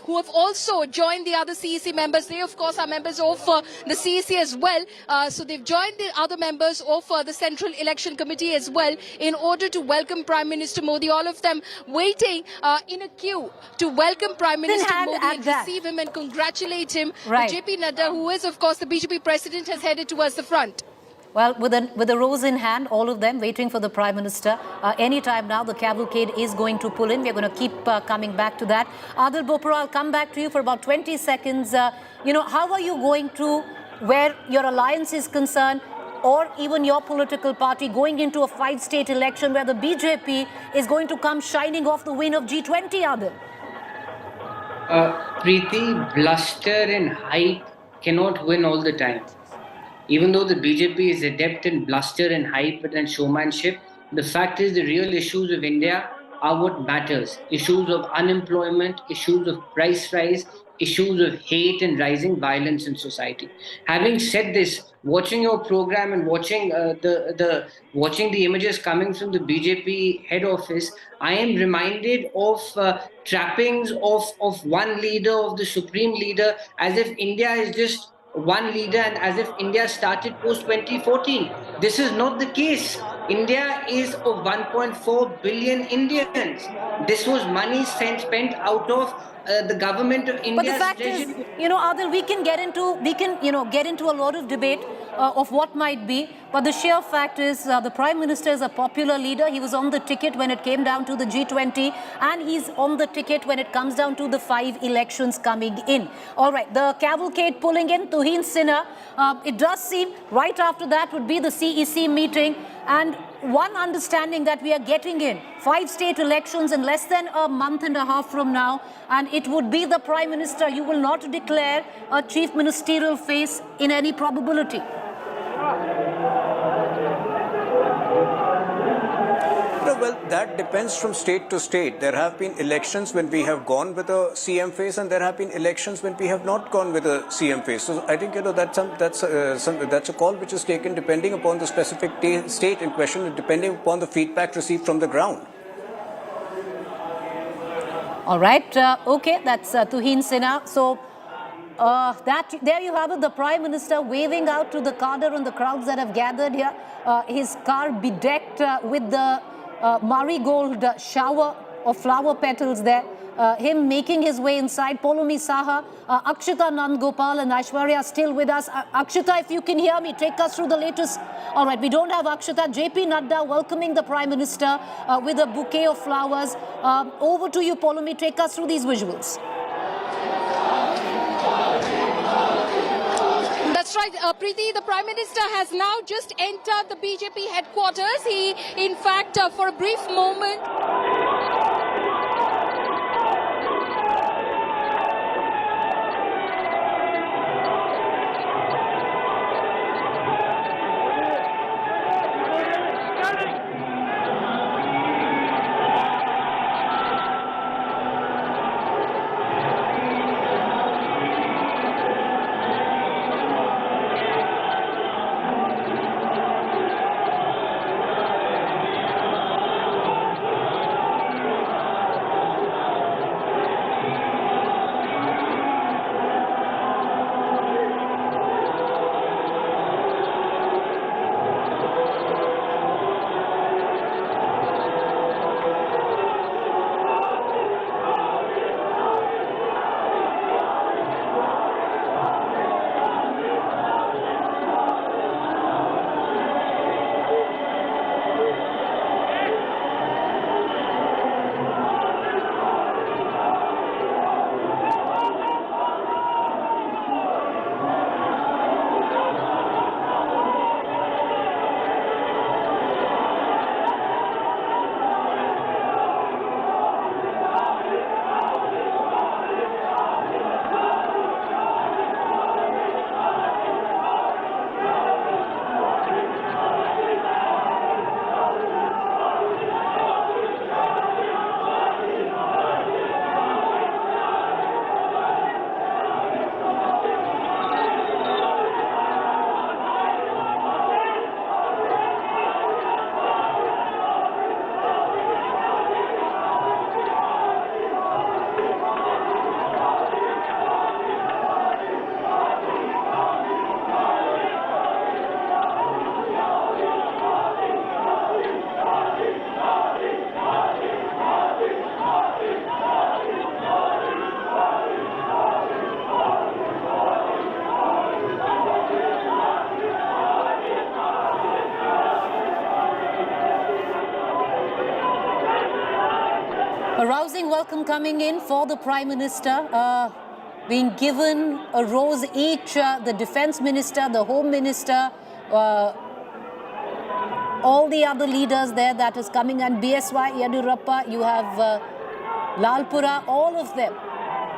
S3: who have also joined the other CEC members. They, of course, are members of the CEC as well. So they've joined the other members of the Central Election Committee as well in order to welcome Prime Minister Modi. All of them waiting in a queue to welcome Prime Minister Modi and receive him and congratulate him. JP Nadda, who is, of course, the BJP president, has headed towards the front.
S22: Well, with a rose in hand, all of them waiting for the Prime Minister. Anytime now, the cavalcade is going to pull in. We're going to keep coming back to that. Adil Bopra, I'll come back to you for about 20 seconds. How are you going to, where your alliance is concerned, or even your political party going into a 5-state election where the BJP is going to come shining off the win of G20, Adil?
S12: Preeti, bluster and hype cannot win all the time. Even though the BJP is adept in bluster and hype and showmanship, the fact is the real issues of India are what matters. Issues of unemployment, issues of price rise, issues of hate and rising violence in society. Having said this, watching your program and watching watching the images coming from the BJP head office, I am reminded of trappings of one leader, of the supreme leader, as if India is just one leader and as if India started post 2014. This is not the case. India is of 1.4 billion Indians. This was money spent out of the government of India.
S22: But the fact is, Adil, we can get into a lot of debate of what might be. But the sheer fact is, the Prime Minister is a popular leader. He was on the ticket when it came down to the G20, and he's on the ticket when it comes down to the 5 elections coming in. All right, the cavalcade pulling in, Tuhin Sinha. It does seem right after that would be the CEC meeting. And one understanding that we are getting in 5 state elections in less than a month and a half from now, and it would be the Prime Minister. You will not declare a chief ministerial face in any probability.
S13: Well, that depends from state to state. There have been elections when we have gone with a CM face, and there have been elections when we have not gone with a CM face. So I think that's a call which is taken depending upon the specific state in question and depending upon the feedback received from the ground.
S22: All right. Okay, that's Tuhin Sinha. So there you have it, the Prime Minister waving out to the cadre and the crowds that have gathered here. His car bedecked with the marigold shower of flower petals there. Him making his way inside. Polomi Saha, Akshita Nandgopal and Aishwarya still with us. Akshita, if you can hear me, take us through the latest. All right, we don't have Akshita. JP Nadda welcoming the Prime Minister with a bouquet of flowers. Over to you, Polomi. Take us through these visuals.
S3: That's right, Preeti. The Prime Minister has now just entered the BJP headquarters. He, in fact, for a brief moment...
S22: A rousing welcome coming in for the Prime Minister, being given a rose each, the Defence Minister, the Home Minister, all the other leaders there that is coming, and BSY, Yadurappa, you have Lalpura, all of them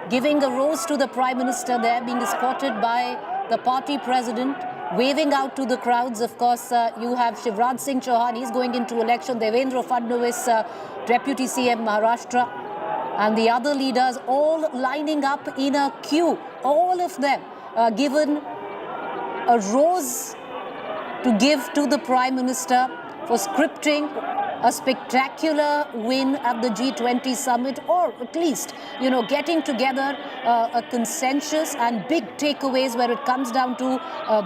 S22: giving a rose to the Prime Minister there, being escorted by the party president, waving out to the crowds. Of course, you have Shivraj Singh Chauhan, he's going into election, Devendra Fadnavis, Deputy CM Maharashtra, and the other leaders all lining up in a queue, all of them given a rose to give to the Prime Minister for scripting a spectacular win at the G20 Summit, or at least, getting together a consensus and big takeaways where it comes down to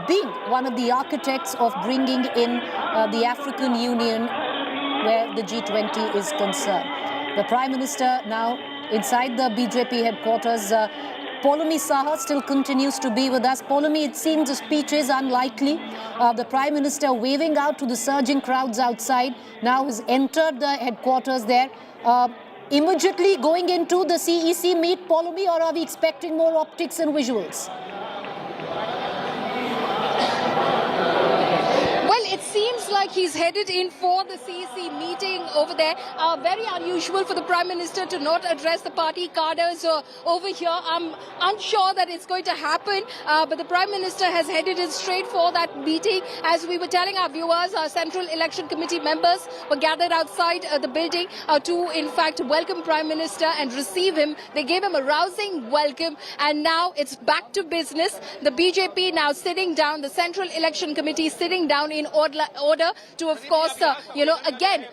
S22: being one of the architects of bringing in the African Union where the G20 is concerned. The Prime Minister now inside the BJP headquarters. Poulomi Saha still continues to be with us. Poulomi, it seems the speech is unlikely. The Prime Minister waving out to the surging crowds outside now has entered the headquarters there. Immediately going into the CEC meet, Poulomi, or are we expecting more optics and visuals?
S3: It seems like he's headed in for the CEC meeting over there. Very unusual for the Prime Minister to not address the party cadres over here. I'm unsure that it's going to happen, but the Prime Minister has headed in straight for that meeting. As we were telling our viewers, our Central Election Committee members were gathered outside the building to, in fact, welcome Prime Minister and receive him. They gave him a rousing welcome, and now it's back to business. The BJP now sitting down, the Central Election Committee sitting down in order to, of course, again,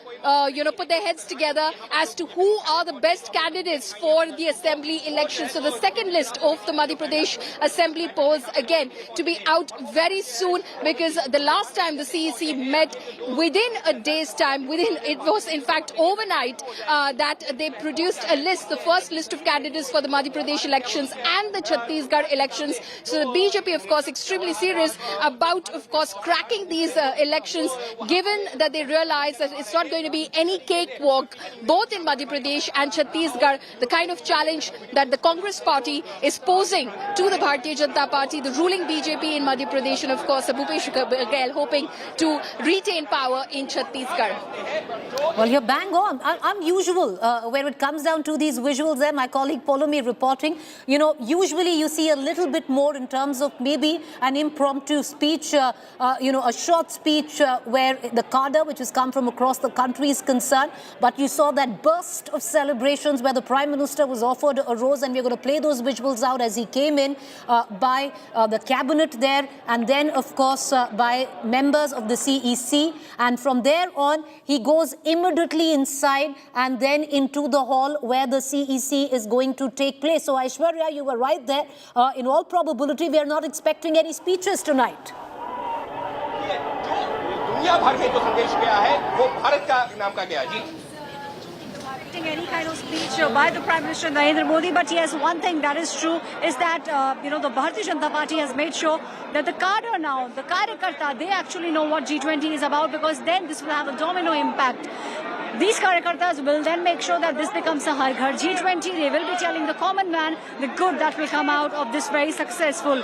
S3: put their heads together as to who are the best candidates for the assembly election. So the second list of the Madhya Pradesh assembly polls, again, to be out very soon, because the last time the CEC met, within a day's time, it was in fact overnight, that they produced a list, the first list of candidates for the Madhya Pradesh elections and the Chhattisgarh elections. So the BJP, of course, extremely serious about, of course, cracking these elections, given that they realize that it's not going to be any cakewalk, both in Madhya Pradesh and Chhattisgarh. The kind of challenge that the Congress party is posing to the Bharatiya Janata Party, the ruling BJP in Madhya Pradesh, and of course Bhupesh Baghel hoping to retain power in Chhattisgarh.
S22: Well, you're bang on. Unusual where it comes down to these visuals there. My colleague Poulomi reporting, usually you see a little bit more in terms of maybe an impromptu speech, a short speech where the cadre, which has come from across the country, is concerned. But you saw that burst of celebrations where the Prime Minister was offered a rose, and we're going to play those visuals out as he came in by the cabinet there, and then, of course, by members of the CEC. And from there on, he goes immediately inside and then into the hall where the CEC is going to take place. So, Aishwarya, you were right there. In all probability, we are not expecting any speeches tonight.
S15: दुनिया भर में जो संदेश गया है वो भारत का नाम का गया जी
S14: any kind of speech by the Prime Minister Narendra Modi, but yes, one thing that is true is that the Bharatiya Janata Party has made sure that the cadre now, the Karyakarta, they actually know what G20 is about, because then this will have a domino impact. These Karyakartas will then make sure that this becomes a Har Ghar G20. They will be telling the common man the good that will come out of this very successful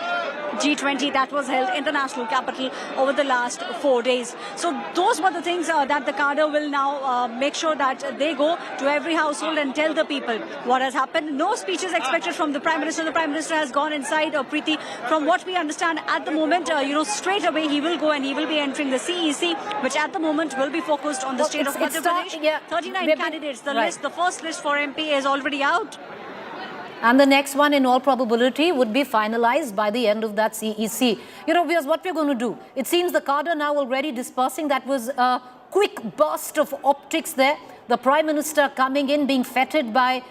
S14: G20 that was held in the national capital over the last 4 days. So those were the things that the cadre will now make sure that they go to every household and tell the people what has happened. No speeches expected from the Prime Minister. The Prime Minister has gone inside, Preeti. From what we understand at the moment, straight away he will go and he will be entering the CEC, which at the moment will be focused on the state of Madhya Pradesh. 39 candidates. The first list for MP is already out.
S22: And the next one, in all probability, would be finalized by the end of that CEC. Because what we're going to do, it seems the cadre now already dispersing. That was a quick burst of optics there. The Prime Minister coming in, being feted by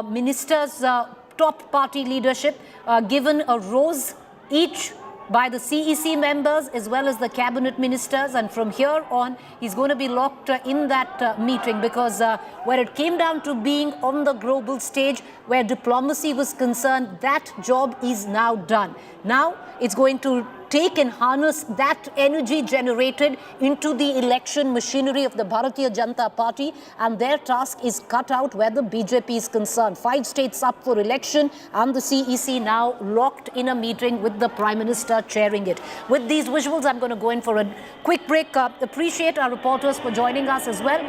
S22: ministers, top party leadership, given a rose each by the CEC members as well as the cabinet ministers, and from here on he's going to be locked in that meeting, because where it came down to being on the global stage where diplomacy was concerned, that job is now done. Now it's going to take and harness that energy generated into the election machinery of the Bharatiya Janata Party, and their task is cut out where the BJP is concerned. 5 states up for election, and the CEC now locked in a meeting with the Prime Minister chairing it. With these visuals, I'm going to go in for a quick break. Appreciate our reporters for joining us as well.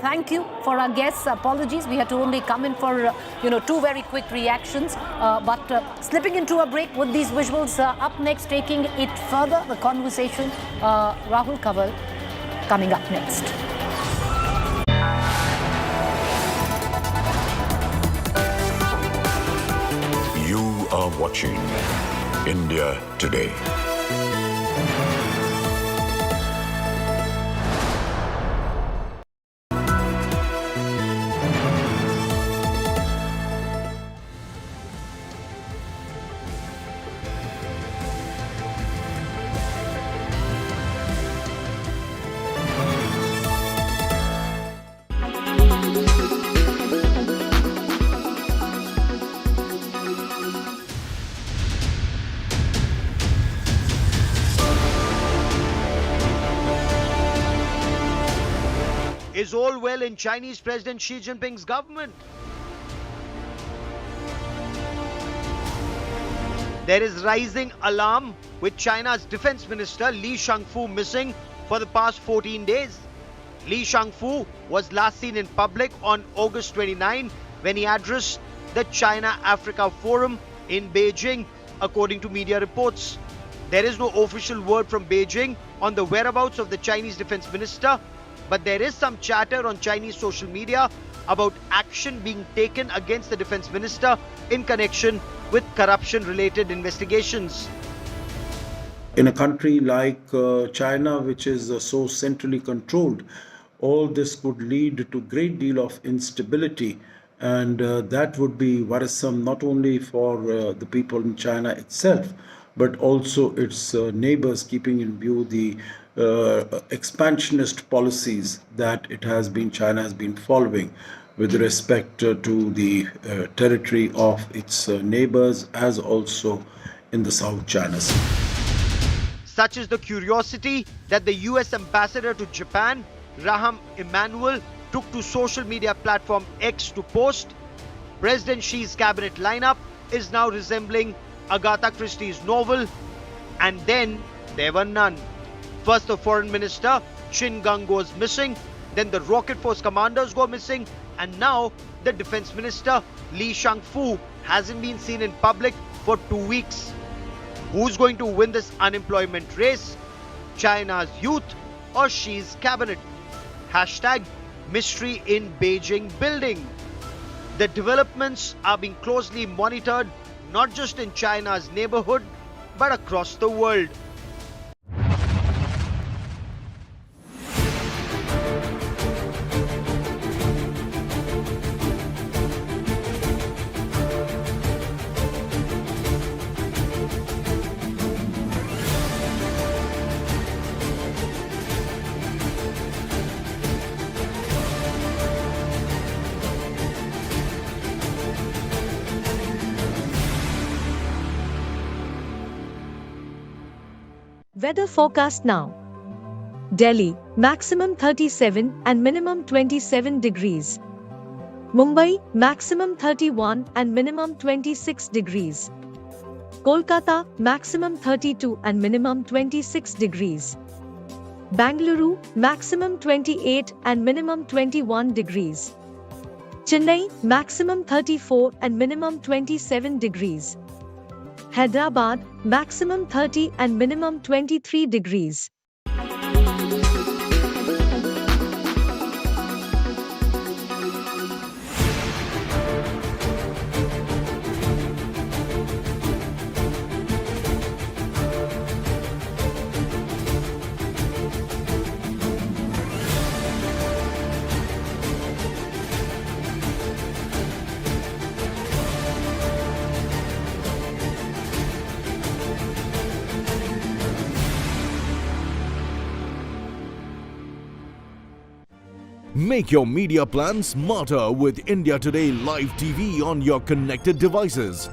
S22: Thank you for our guests. Apologies, we had to only come in for 2 very quick reactions. But slipping into a break with these visuals, up next, taking it further, the conversation, Rahul Kanwal coming up next.
S25: You are watching India Today.
S16: is all well in Chinese President Xi Jinping's government. There is rising alarm with China's Defense Minister Li Shangfu missing for the past 14 days. Li Shangfu was last seen in public on August 29 when he addressed the China-Africa Forum in Beijing, according to media reports. There is no official word from Beijing on the whereabouts of the Chinese Defense Minister, but there is some chatter on Chinese social media about action being taken against the Defense Minister in connection with corruption-related investigations.
S17: In a country like China, which is so centrally controlled, all this could lead to a great deal of instability, and that would be worrisome not only for the people in China itself, but also its neighbors, keeping in view the expansionist policies that China has been following with respect to the territory of its neighbors, as also in the South China Sea.
S16: Such is the curiosity that the US ambassador to Japan, Rahm Emanuel, took to social media platform X to post, President Xi's cabinet lineup is now resembling Agatha Christie's novel, and then there were none. First the foreign minister, Qin Gang, goes missing, then the rocket force commanders go missing, and now the defense minister, Li Shangfu, hasn't been seen in public for 2 weeks. Who's going to win this unemployment race? China's youth or Xi's cabinet? Hashtag mystery in Beijing building. The developments are being closely monitored, not just in China's neighborhood, but across the world.
S21: Weather forecast now. Delhi, maximum 37 and minimum 27 degrees. Mumbai, maximum 31 and minimum 26 degrees. Kolkata, maximum 32 and minimum 26 degrees. Bangalore, maximum 28 and minimum 21 degrees. Chennai, maximum 34 and minimum 27 degrees. Hyderabad, maximum 30 and minimum 23 degrees.
S2: Make your media plan smarter with India Today Live TV on your connected devices.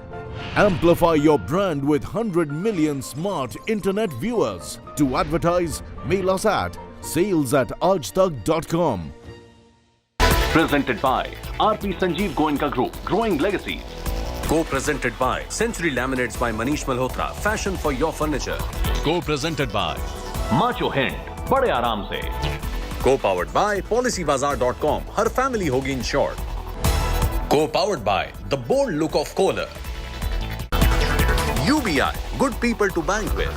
S2: Amplify your brand with 100 million smart internet viewers. To advertise, mail us at sales@aajtak.com.
S19: Presented by RP Sanjeev Goenka Group, Growing Legacies.
S20: Co-presented by Century Laminates by Manish Malhotra, fashion for your furniture.
S19: Co-presented by Macho Hind, बड़े आराम से.
S20: Co-powered by PolicyBazaar.com, her family hogi insured. Co-powered by the bold look of Kohler. UBI, good people to bank with.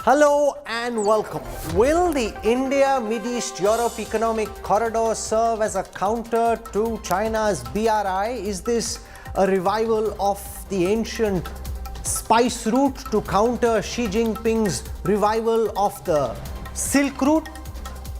S24: Hello and welcome. Will the India-Mid East-Europe Economic Corridor serve as a counter to China's BRI? Is this a revival of the ancient spice route to counter Xi Jinping's revival of the Silk Route?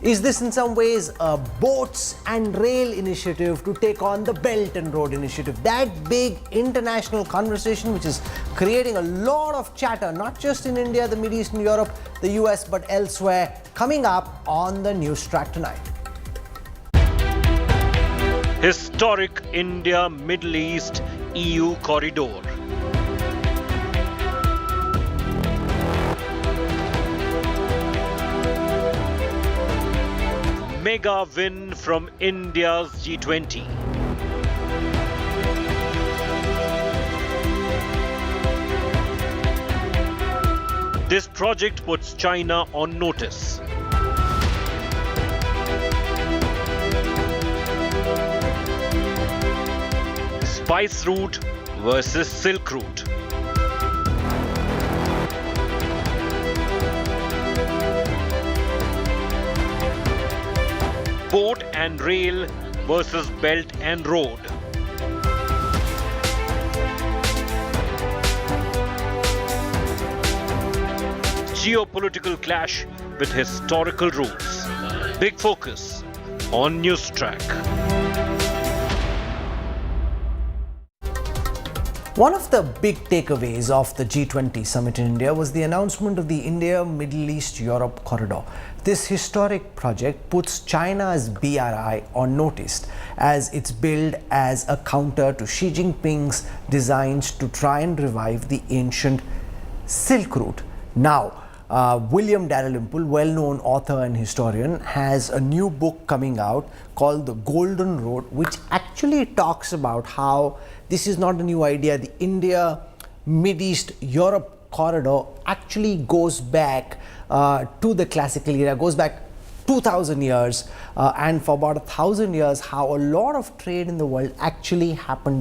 S24: Is this in some ways a boats and rail initiative to take on the Belt and Road Initiative? That big international conversation which is creating a lot of chatter, not just in India, the Middle East and Europe, the US, but elsewhere, coming up on the News Track tonight.
S4: Historic India-Middle East EU corridor. Mega win from India's G20. This project puts China on notice. Spice route versus Silk route. Port and rail versus belt and road. Geopolitical clash with historical roots. Big focus on News Track.
S24: One of the big takeaways of the G20 Summit in India was the announcement of the India, Middle East, Europe corridor. This historic project puts China's BRI on notice as it's billed as a counter to Xi Jinping's designs to try and revive the ancient Silk route. Now, William Dalrymple, well-known author and historian, has a new book coming out called The Golden Road, which actually talks about how this is not a new idea. The India, Mid-East, Europe corridor actually goes back to the classical era, goes back 2000 years, and for about 1000 years, how a lot of trade in the world actually happened